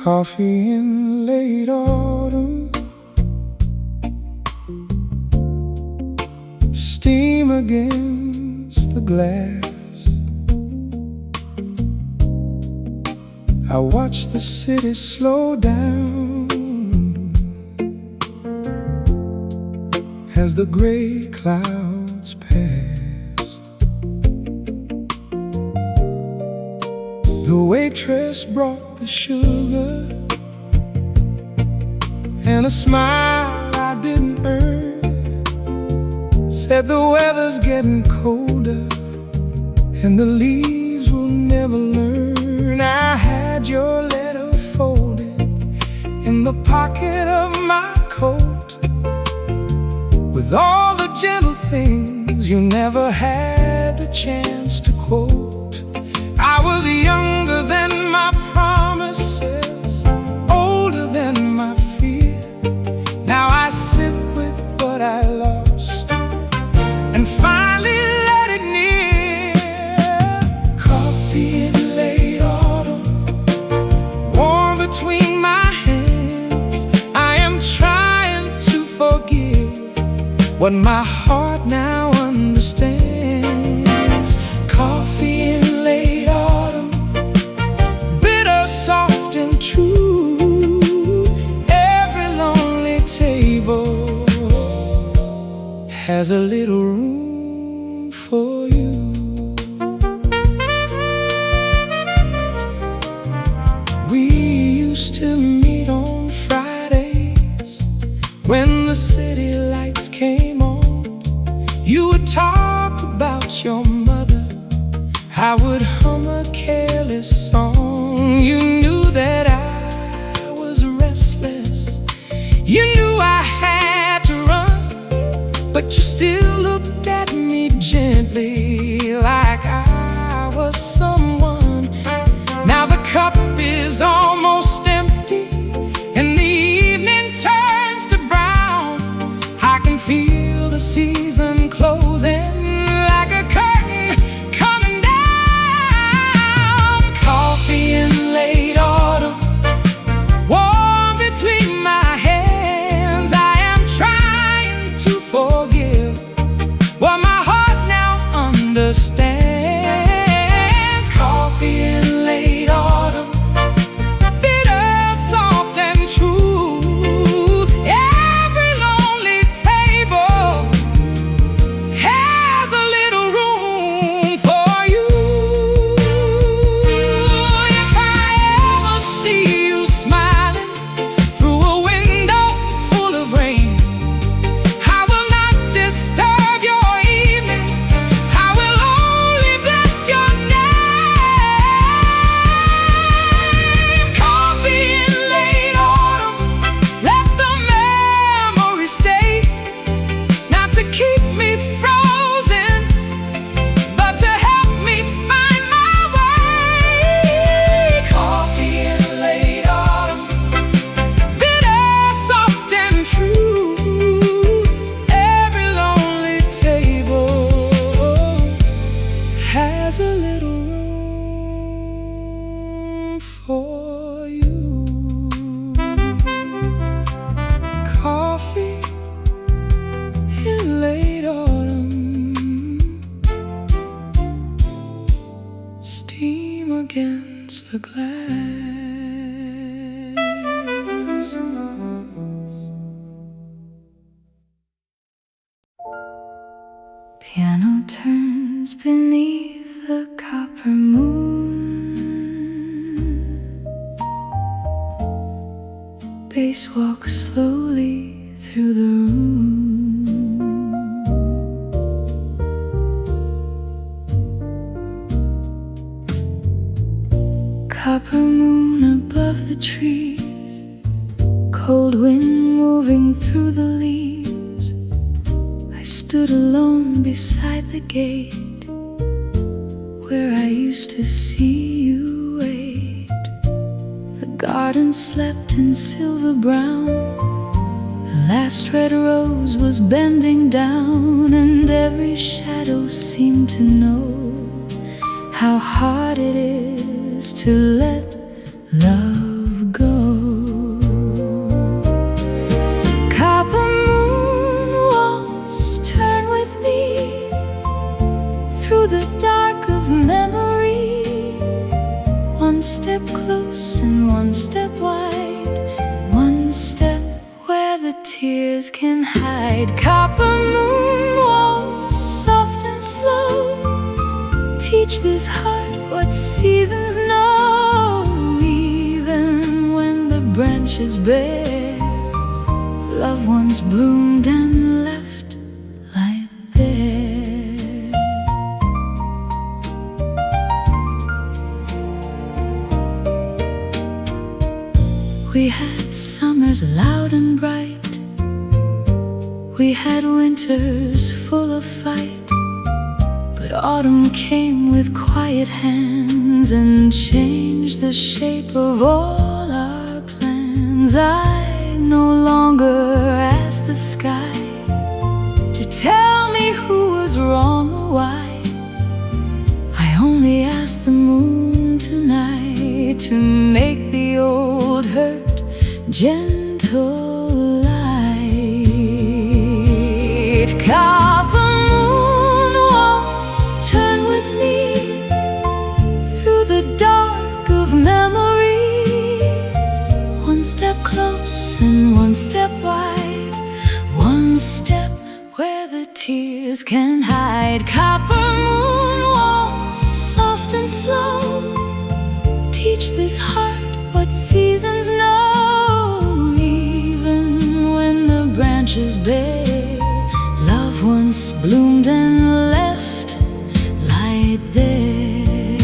Coffee in late autumn, steam against the glass. I watch the city slow down as the gray clouds passed. The waitress brought the sugar and a smile I didn't earn. said the weather's getting colder and the leaves will never learn. I had your letter folded in the pocket of my coat, with all the gentle things you never had the chance to quote. I was younger than my promises, older than my fear. Now I sit with what I lost and finally let it near. Coffee in late autumn, warm between my hands. I am trying to forgive what my heart now understands. Coffee in late autumn, bitter, soft and true. Every lonely table has a little room for you. We used to meet on Fridays when the city lights came on. You would talk about your mother, I would hum a careless song. You knew that I was restless, you knew I had to run, but you still looked at me gently like I was someone. Now the cup is almost empty and the evening turns to brown. I can feel the season closing like a curtain coming down. Coffee in late autumn, warm between my hands. I am trying to forgive what my heart now understands. Coffee in late autumn, bitter, soft and true. Every lonely table has a little room for you. If I ever see you smiling through a window full of rain, I will not disturb your evening, I will only bless your name. Coffee in late autumn, let the memory stay, not to keep me frozen, but to help me find my way. Coffee in late autumn, bitter, soft and true. Every lonely table has a little room for you. Coffee in late autumn, steam against the glass. Piano turns beneath the copper moon. Bass walks slowly through the room. Copper moon above the trees, cold wind moving through the leaves. I stood alone beside the gate where I used to see you wait. The garden slept in silver brown, the last red rose was bending down, and every shadow seemed to know how hard it is to let love go. Copper moon walls, turn with me through the dark of memory. One step close and one step wide, one step where the tears can hide. Copper moon walls, soft and slow, teach this heart what seasons know. Even when the branches bare, loved ones bloomed and left like this. was loud and bright. We had winters full of fight, but autumn came with quiet hands and changed the shape of all our plans. I no longer ask the sky to tell me who was wrong or why. I only ask the moon tonight to make the old hurt gentle light. Copper moon walks, turn with me through the dark of memory. One step close and one step wide, one step where the tears can hide. Copper moon walks, soft and slow, teach this heart what seasons know. Even when the branches bare, love once bloomed and left light there.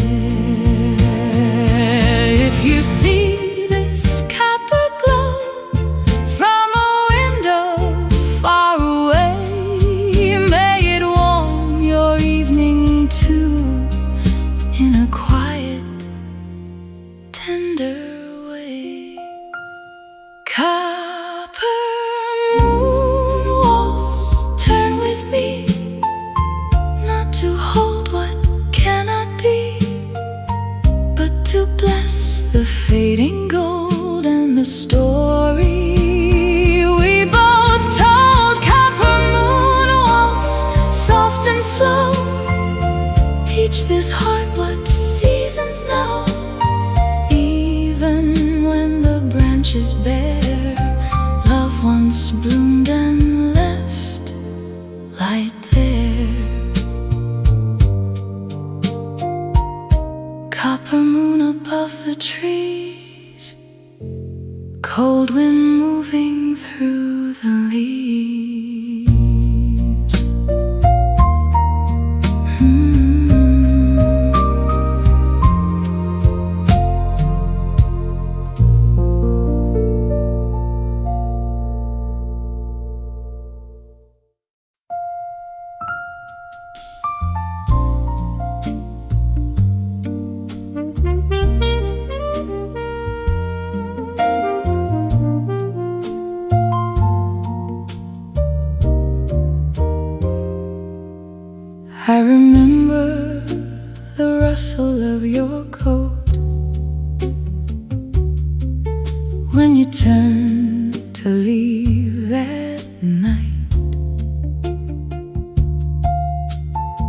If you see this copper glow from a window far away, may it warm your evening too, in a quiet, tender way. Copper moon waltz, turn with me, not to hold what cannot be, but to bless the fading gold and the story we both told. Copper moon waltz, soft and slow, teach this heart what seasons know. Even when the branches bare, love once bloomed and left light there. Copper moon above the trees, cold wind moving through the leaves. I remember the rustle of your coat when you turned to leave that night.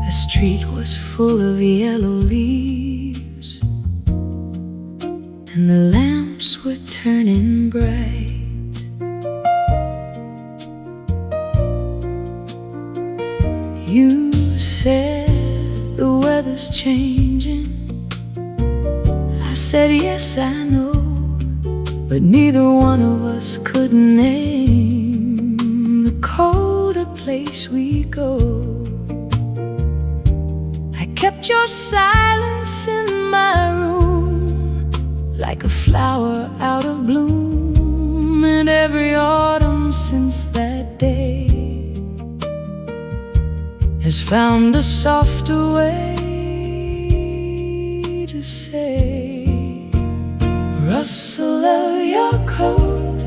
The street was full of yellow leaves, and the lamps were turning bright. You said the weather's changing. I said yes, I know, but neither one of us could name the colder place we go. I kept your silence in my room like a flower out of bloom, and every autumn since that day has found a softer way to say, rustle of your coat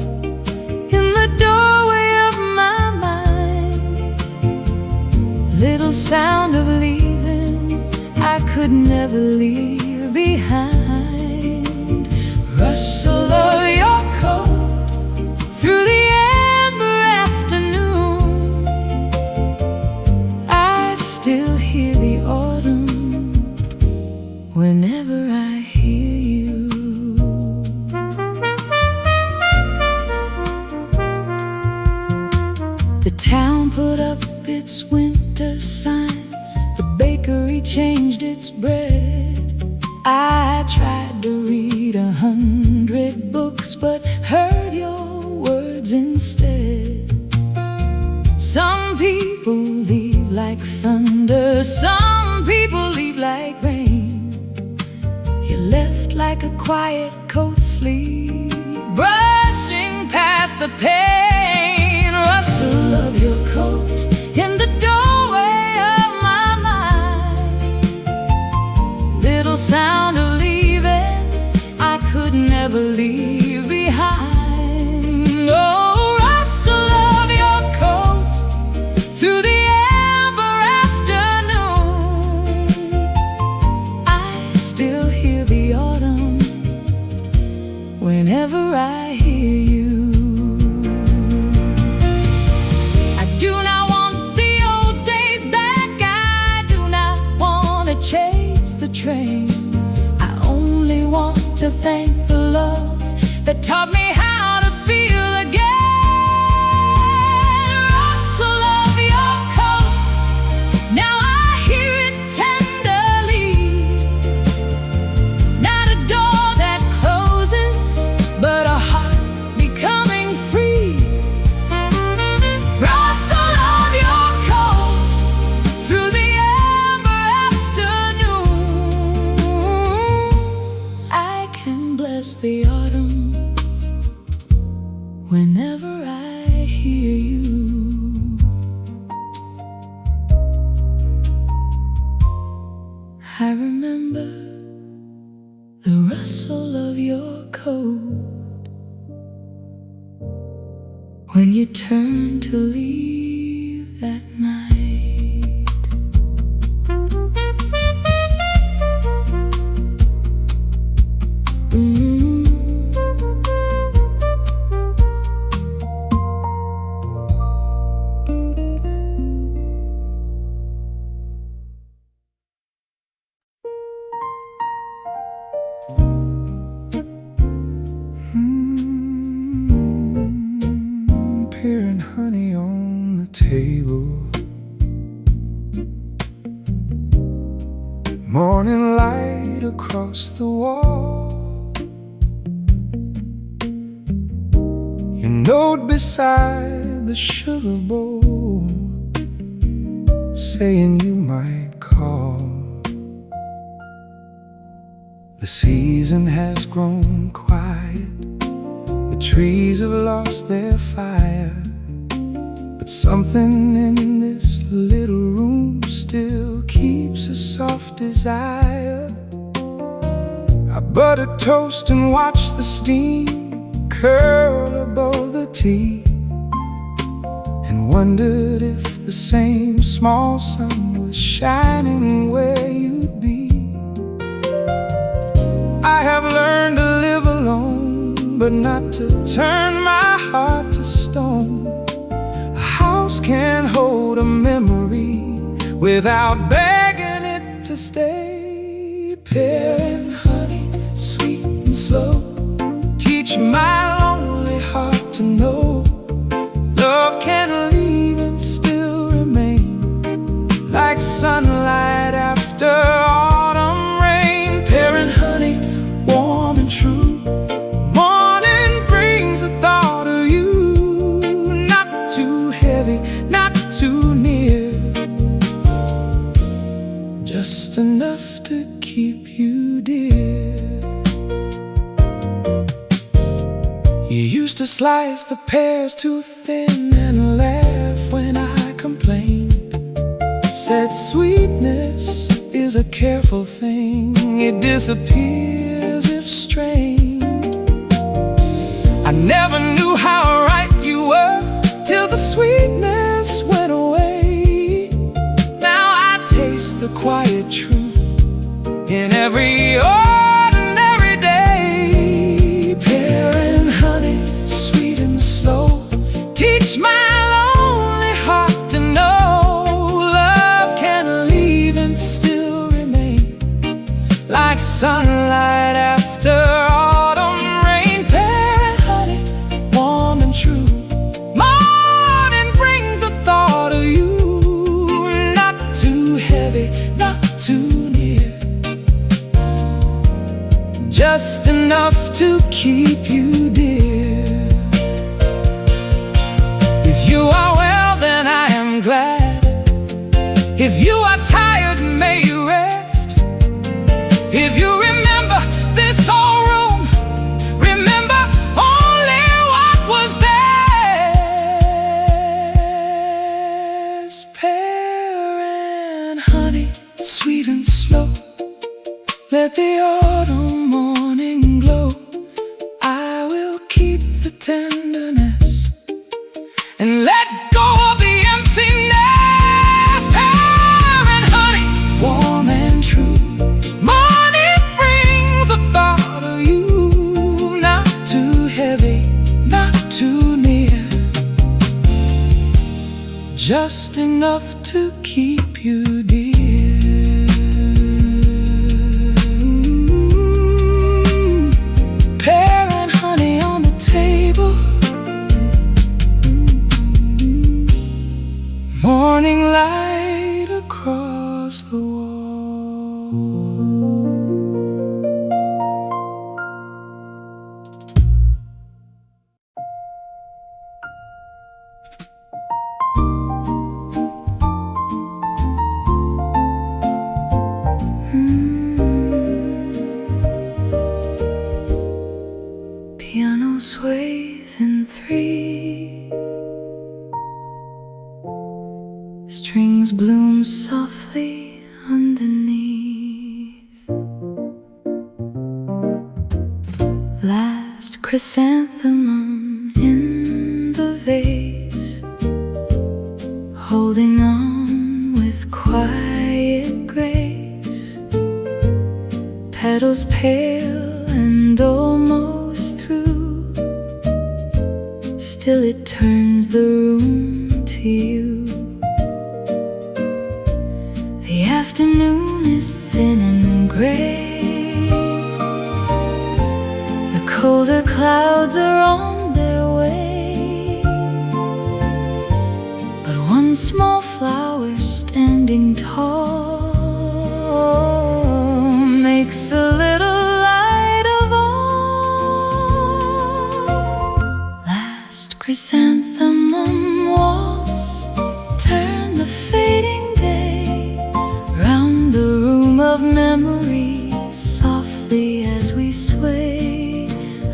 in the doorway of my mind, little sound of leaving I could never leave behind. Rustle of your coat through the still hear the autumn whenever I hear you. The town put up its winter signs, the bakery changed its bread. I tried to read 100 books but heard your words instead. Some people leave like thunder, some people leave like rain. You left like a quiet coat sleeve, brushing past the pain. Rustle of your coat in the doorway of my mind. Little sound of leaving I could never leave behind. Oh, rustle of your coat through the amber afternoon. I still hear the autumn whenever I hear you. I do not want the old days back. I do not want to chase the train. I only want to thank the love that taught me how to feel again. Rustle of your coat, now I hear it tenderly. Not a door that closes, but a heart becoming free. Rustle of your coat through the amber afternoon. I can bless the autumn whenever I hear you. I remember the rustle of your coat when you turned to leave that night. Pouring honey on the table, morning light across the wall, your note beside the sugar bowl, saying you might call. The season has grown quiet, the trees have lost their fire, but something in this little room still keeps a soft desire. I buttered toast and watched the steam curl above the tea, and wondered if the same small sun was shining where you'd be. I have learned to live alone, but not to turn my heart to stone. A house can't hold a memory without begging it to stay. Pear honey, sweet and slow, teach my lonely heart to know love can leave and still remain, like sunlight after autumn rain. Pear and honey, warm and true, morning brings the thought of you. Not too heavy, not too near, just enough to keep you dear. You used to slice the pears too thin and laugh when I complained. Said sweetness is a careful thing, it disappears if strained. I never knew how right you were till the sweetness went away. Now I taste the quiet truth in every ordinary day. Pear and honey, sweet and slow, teach my lonely heart to know love can leave and still remain, like sunlight after autumn rain. Pear and honey, warm and true, morning brings a thought of you. Not too heavy, not too near, just enough to keep you dear. If you are well, then I am glad. If you are tired, may you rest. If you remember this whole room, remember only what was Let the autumn morning glow. I will keep the tenderness and let go of the emptiness. Pear and honey, warm and true. Morning brings the thought of you. Not too heavy, not too near, just enough to keep you dear. Pear and honey on the table. Morning light across the wall. Piano sways in three, strings bloom softly underneath. Last chrysanthemum in the vase, holding on with quiet grace. Petals pale and almost through, still it turns the room to you. The afternoon is thin and gray, the colder clouds are on their way, but one small flower standing tall makes a little light of all. Last chrysanthemum waltz, turn the fading day round the room of memory softly as we sway.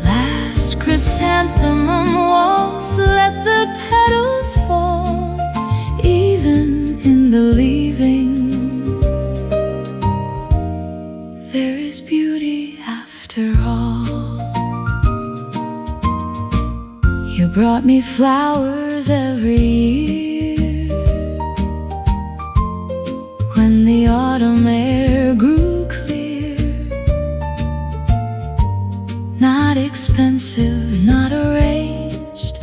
Last chrysanthemum waltz, let the petals fall, even in the leaving. There is beauty after all. You brought me flowers every year, when the autumn air grew clear. Not expensive, not arranged,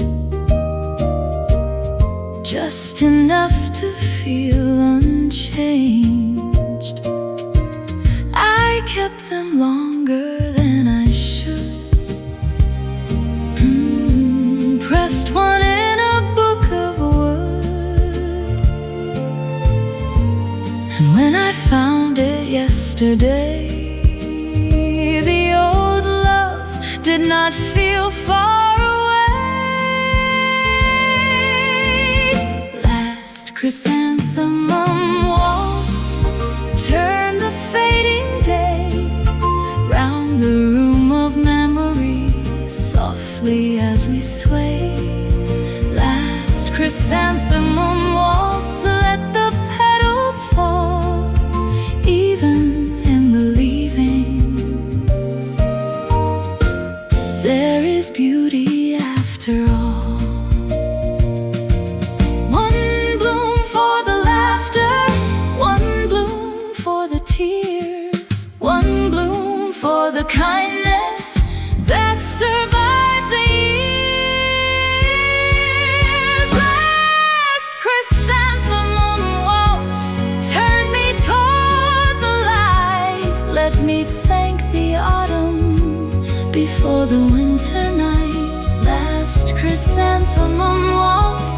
just enough to feel unchanged. I kept them longer than I should, pressed one in a book of wood. And when I found it yesterday, the old love did not feel far away. Last chrysanthemum waltz, turn the fading day round the room of memory softly as we sway. Last chrysanthemum waltz, let the petals fall, even in the leaving. There is beauty after all. One bloom for the laughter, one bloom for the tears, one bloom for the kindness that survived the years. Last chrysanthemum waltz, turn me toward the light. Let me thank the autumn before the winter night. Last chrysanthemum waltz,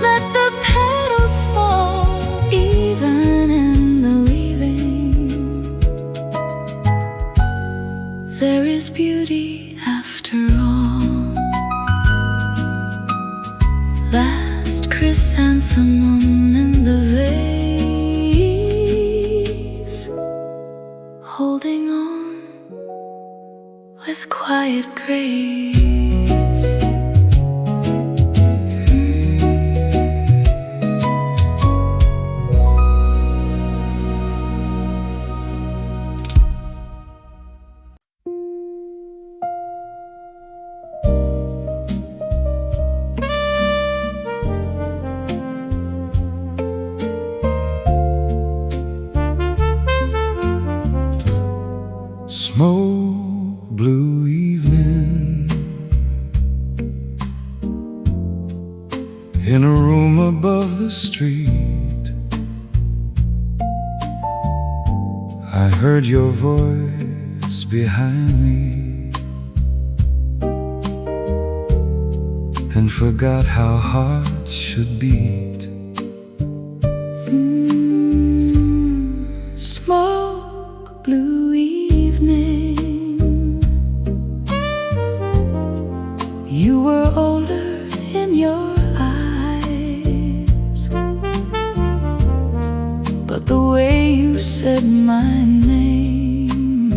let the petals fall, even in the leaving. There is beauty after all. Last chrysanthemum in the vase, holding on with quiet grace. smoke blue evening in a room above the street. I heard your voice behind me and forgot how hearts should beat. Smoke blue evening. You were older in your eyes, but the way you said my name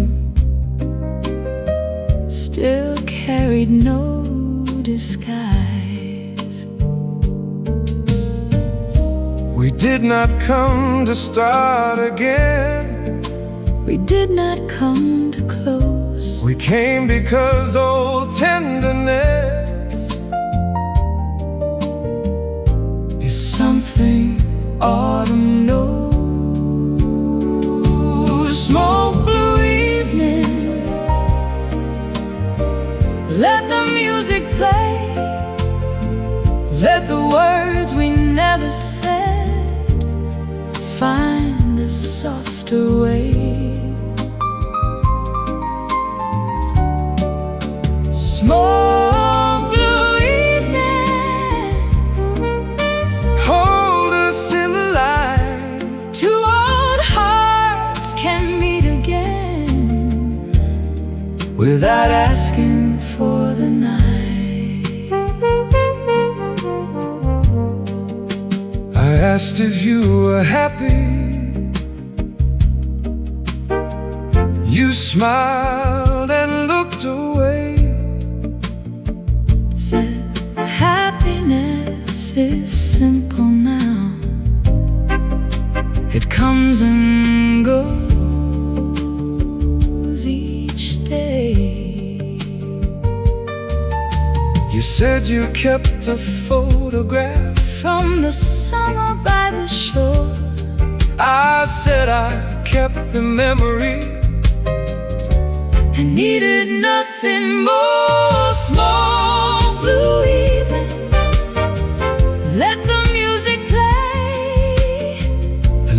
still carried no disguise. We did not come to start again. We did not come to close. We came because old tenderness is something autumn knows. Smoke blue evening. Let the music play. Let the words we never said find a softer way. Smoke blue evening. Hold us in the light. Two old hearts can meet again without asking for the night. I asked if you were happy. You smiled and looked away. Said happiness is simple now. It comes and goes each day. You said you kept a photograph From the summer by the shore. I said I kept the memory. I needed nothing more. Smoke blue evening. Let the music play.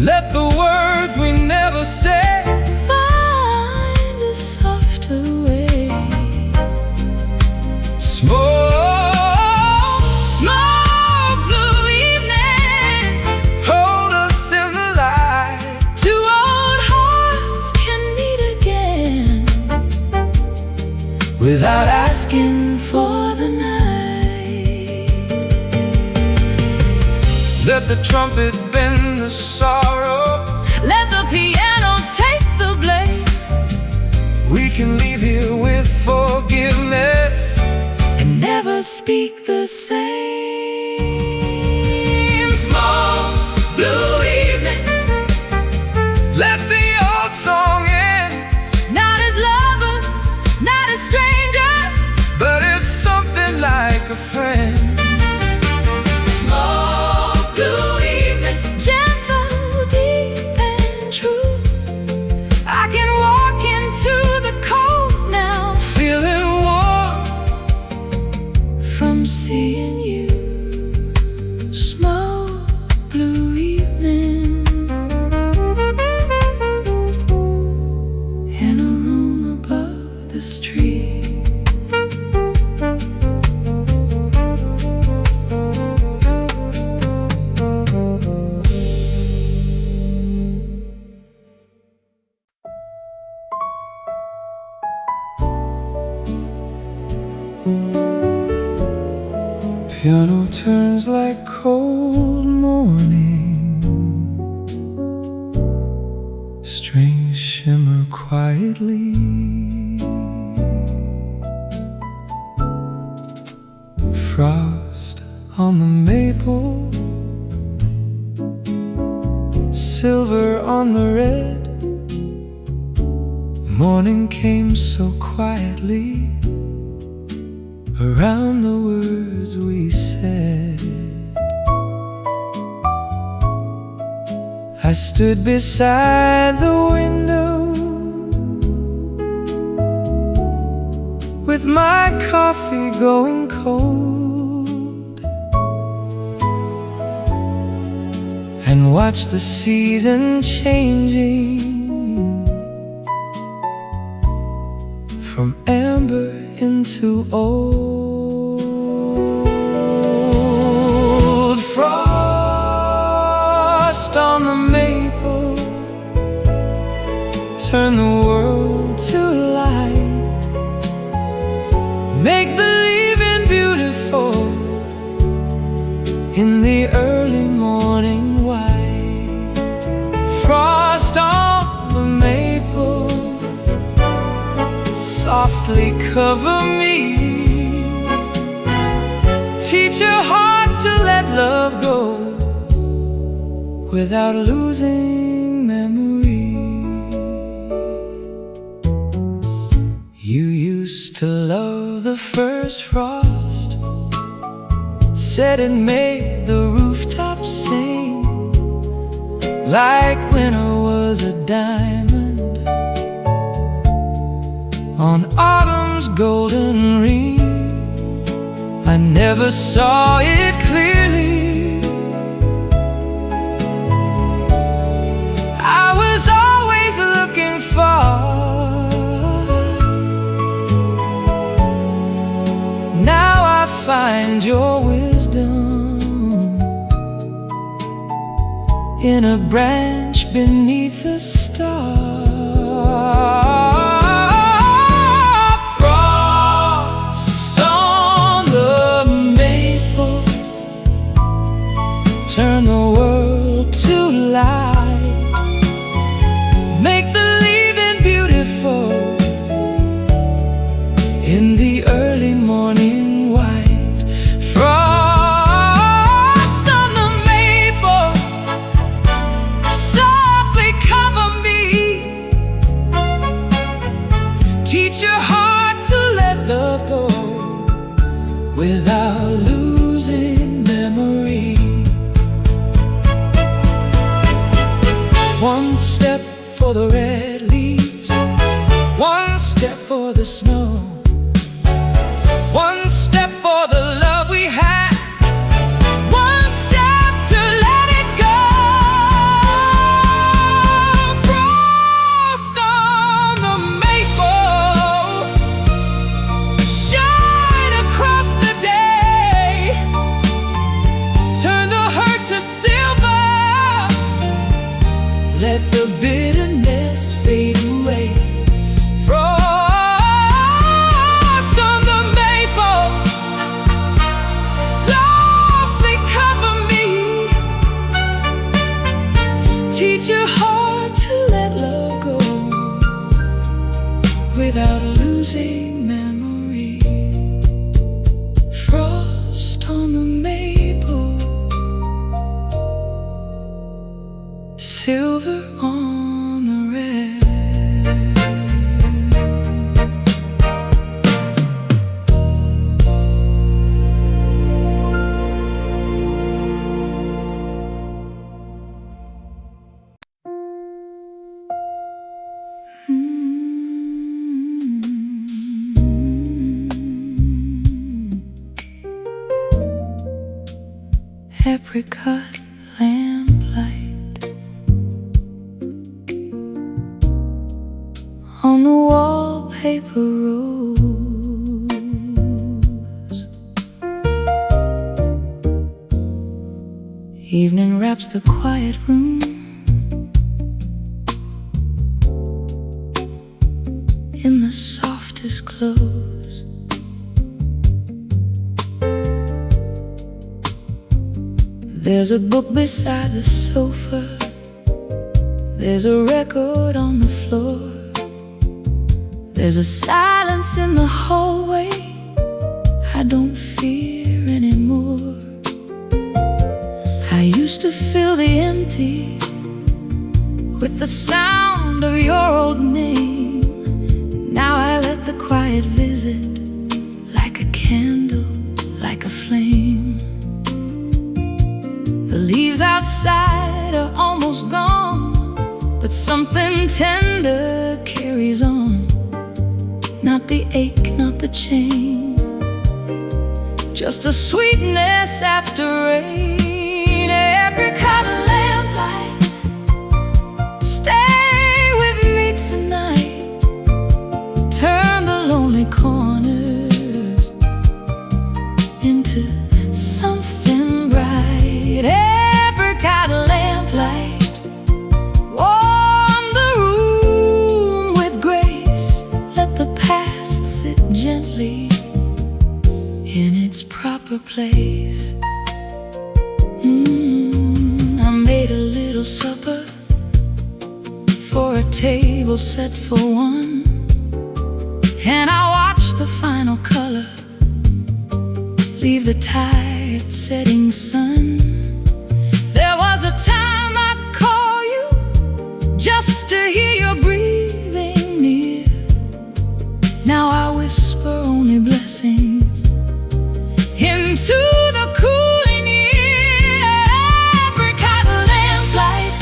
Let the words we never said Find a softer way. Smoke blue evening. hold us in the light. Two old hearts can meet again without asking for the night. Let the trumpet bend the sorrow. Let the piano take the blame We can leave here with forgiveness and never speak the same. Smoke blue evening. Let the old song end. Not as lovers, not as strangers, But it's something like a friend. smoke blue evening. Gentle, deep and true. I can walk into the cold now, Feeling warm. from seeing you. Smoke blue evening. In a room above the street. Piano turns like cold morning. Strings shimmer quietly. Frost on the maple, silver on the red. Morning came so quietly around the words we said. I stood beside the window with my coffee going cold, and watch the season changing from amber into old. Frost on the maple, turn the world to light, make the leaving beautiful in the early morning white. Frost on the maple, softly cover me, teach your heart to let love go without losing memory. You used to love the first frost, said it made the rooftops sing, like winter was a diamond on autumn's golden ring. I never saw it clearly, I was always looking far. Now I find your wisdom in a branch beneath a star. Frost on the maple, turn the world to light, make the leaving beautiful in the early morning white. Frost on the maple, softly cover me, teach your heart to let love go without losing memory. One step for the red leaves, one step for the snow, one step for the love we had, one step to let it go. Frost on the maple, shine across the day, turn the hurt to silver, let the bitterness fade away. Frost on the maple, softly cover me, teach your heart to let love go without losing memory. Frost on the maple, silver on the red. Apricot lamplight on the wallpaper rose, evening wraps the quiet room in the softest clothes. There's a book beside the sofa, there's a record on the floor, there's a silence in the hallway I don't fear anymore. I used to fill the empty with the sound of your old name. Now I let the quiet visit like a candle, like a flame. The leaves outside are almost gone, but something tender carries on. not the ache, not the change, just a sweetness after rain. Apricot lamplight, stay with me tonight. Turn the lonely corners into something bright. Apricot lamplight, warm the room with grace. Let the past sit gently in its proper place. I made a little supper for a table set for one, and I watched the final color leave the tired setting sun. There was a time I'd call you just to hear your breathing near. Now I whisper only blessings into the cooling ear. Apricot lamplight,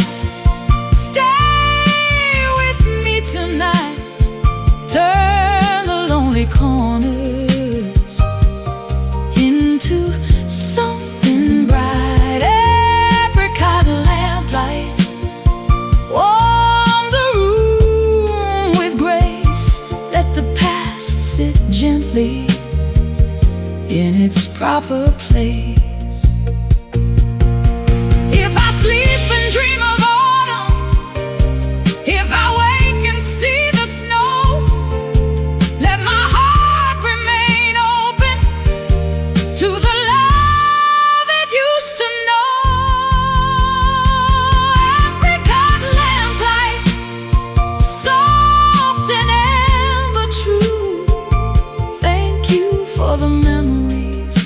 stay with me tonight. Turn the lonely corners into something bright. Apricot lamplight, warm the room with grace. Let the past sit gently in its proper place. If I sleep and dream of autumn, if I wake and see the snow, let my heart remain open to the love it used to know. Apricot lamplight, soft and amber true. Thank you for the memories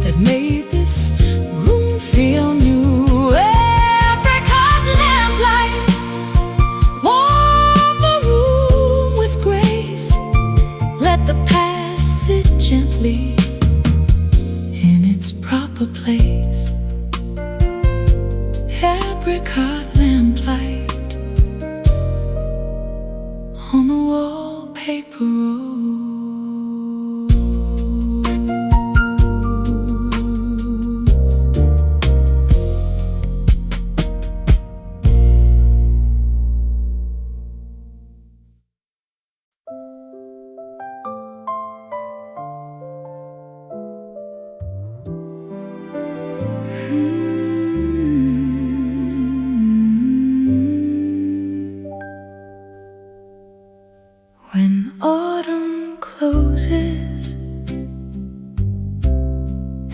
that made this room feel new. Apricot lamplight, warm the room with grace. Let the past sit gently in its proper place. Apricot lamplight on the wallpaper roll. When autumn closes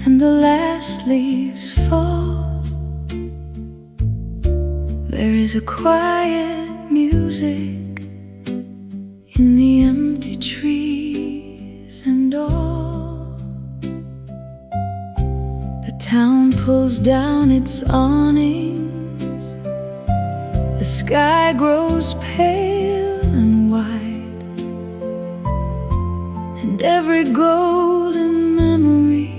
and the last leaves fall, there is a quiet music in the empty trees and all. The town pulls down its awnings, the sky grows pale and white, and every golden memory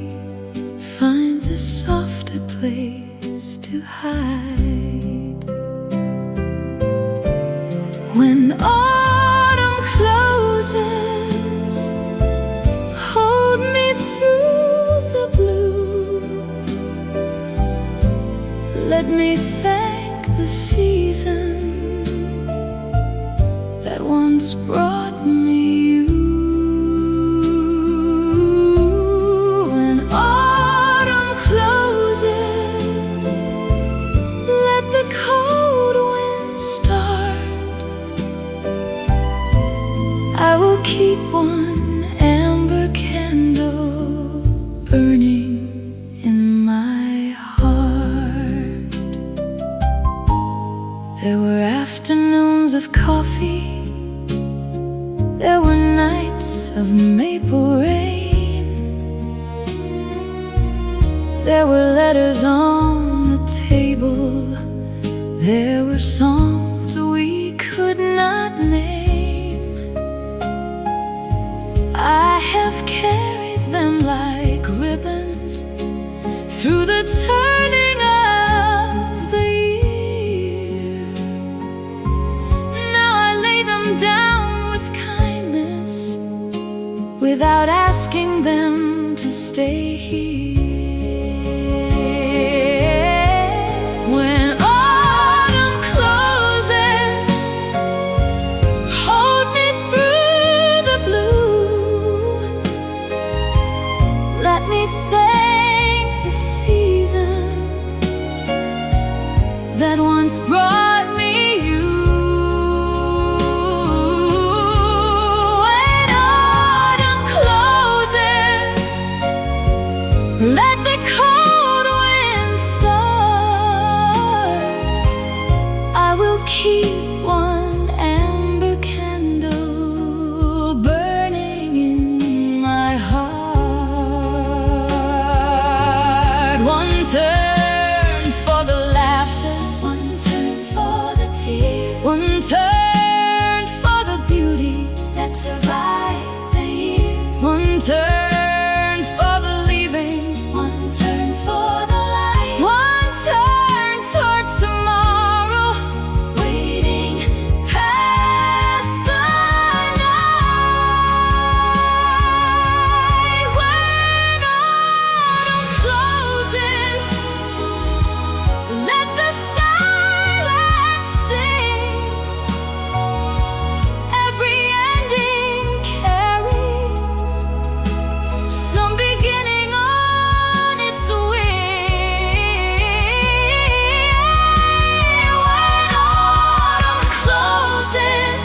finds a softer place to hide. When autumn closes, hold me through the blue. Let me thank the season that once brought me you. When autumn closes, let the cold wind start. I will keep one amber candle burning in my heart. There were afternoons of coffee, there were nights of maple rain, there were letters on the table, there were songs we could not name. I have carried them like ribbons through the turning of the year. Now I lay them down with kindness without asking them to stay here. When autumn closes, hold me through the blue. Let me thank the season that once brought me you. When autumn closes, let the cold wind start. I will keep one amber candle burning in my heart. One turn for the laughter, one turn for the tears, one turn for the beauty that survived the years, one turn for the leaving, one turn for the light, one turn toward tomorrow, waiting past the night. When autumn closes, let the silence sing. Every ending carries some beginning on its way. When autumn closes,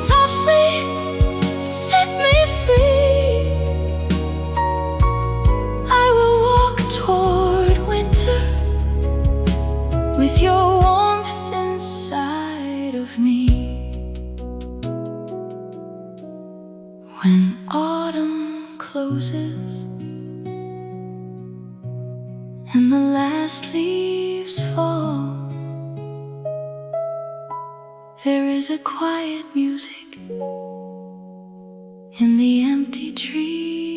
softly set me free. I will walk toward winter with your warmth inside of me. When autumn closes and the last leaves fall, there is a quiet music in the empty trees.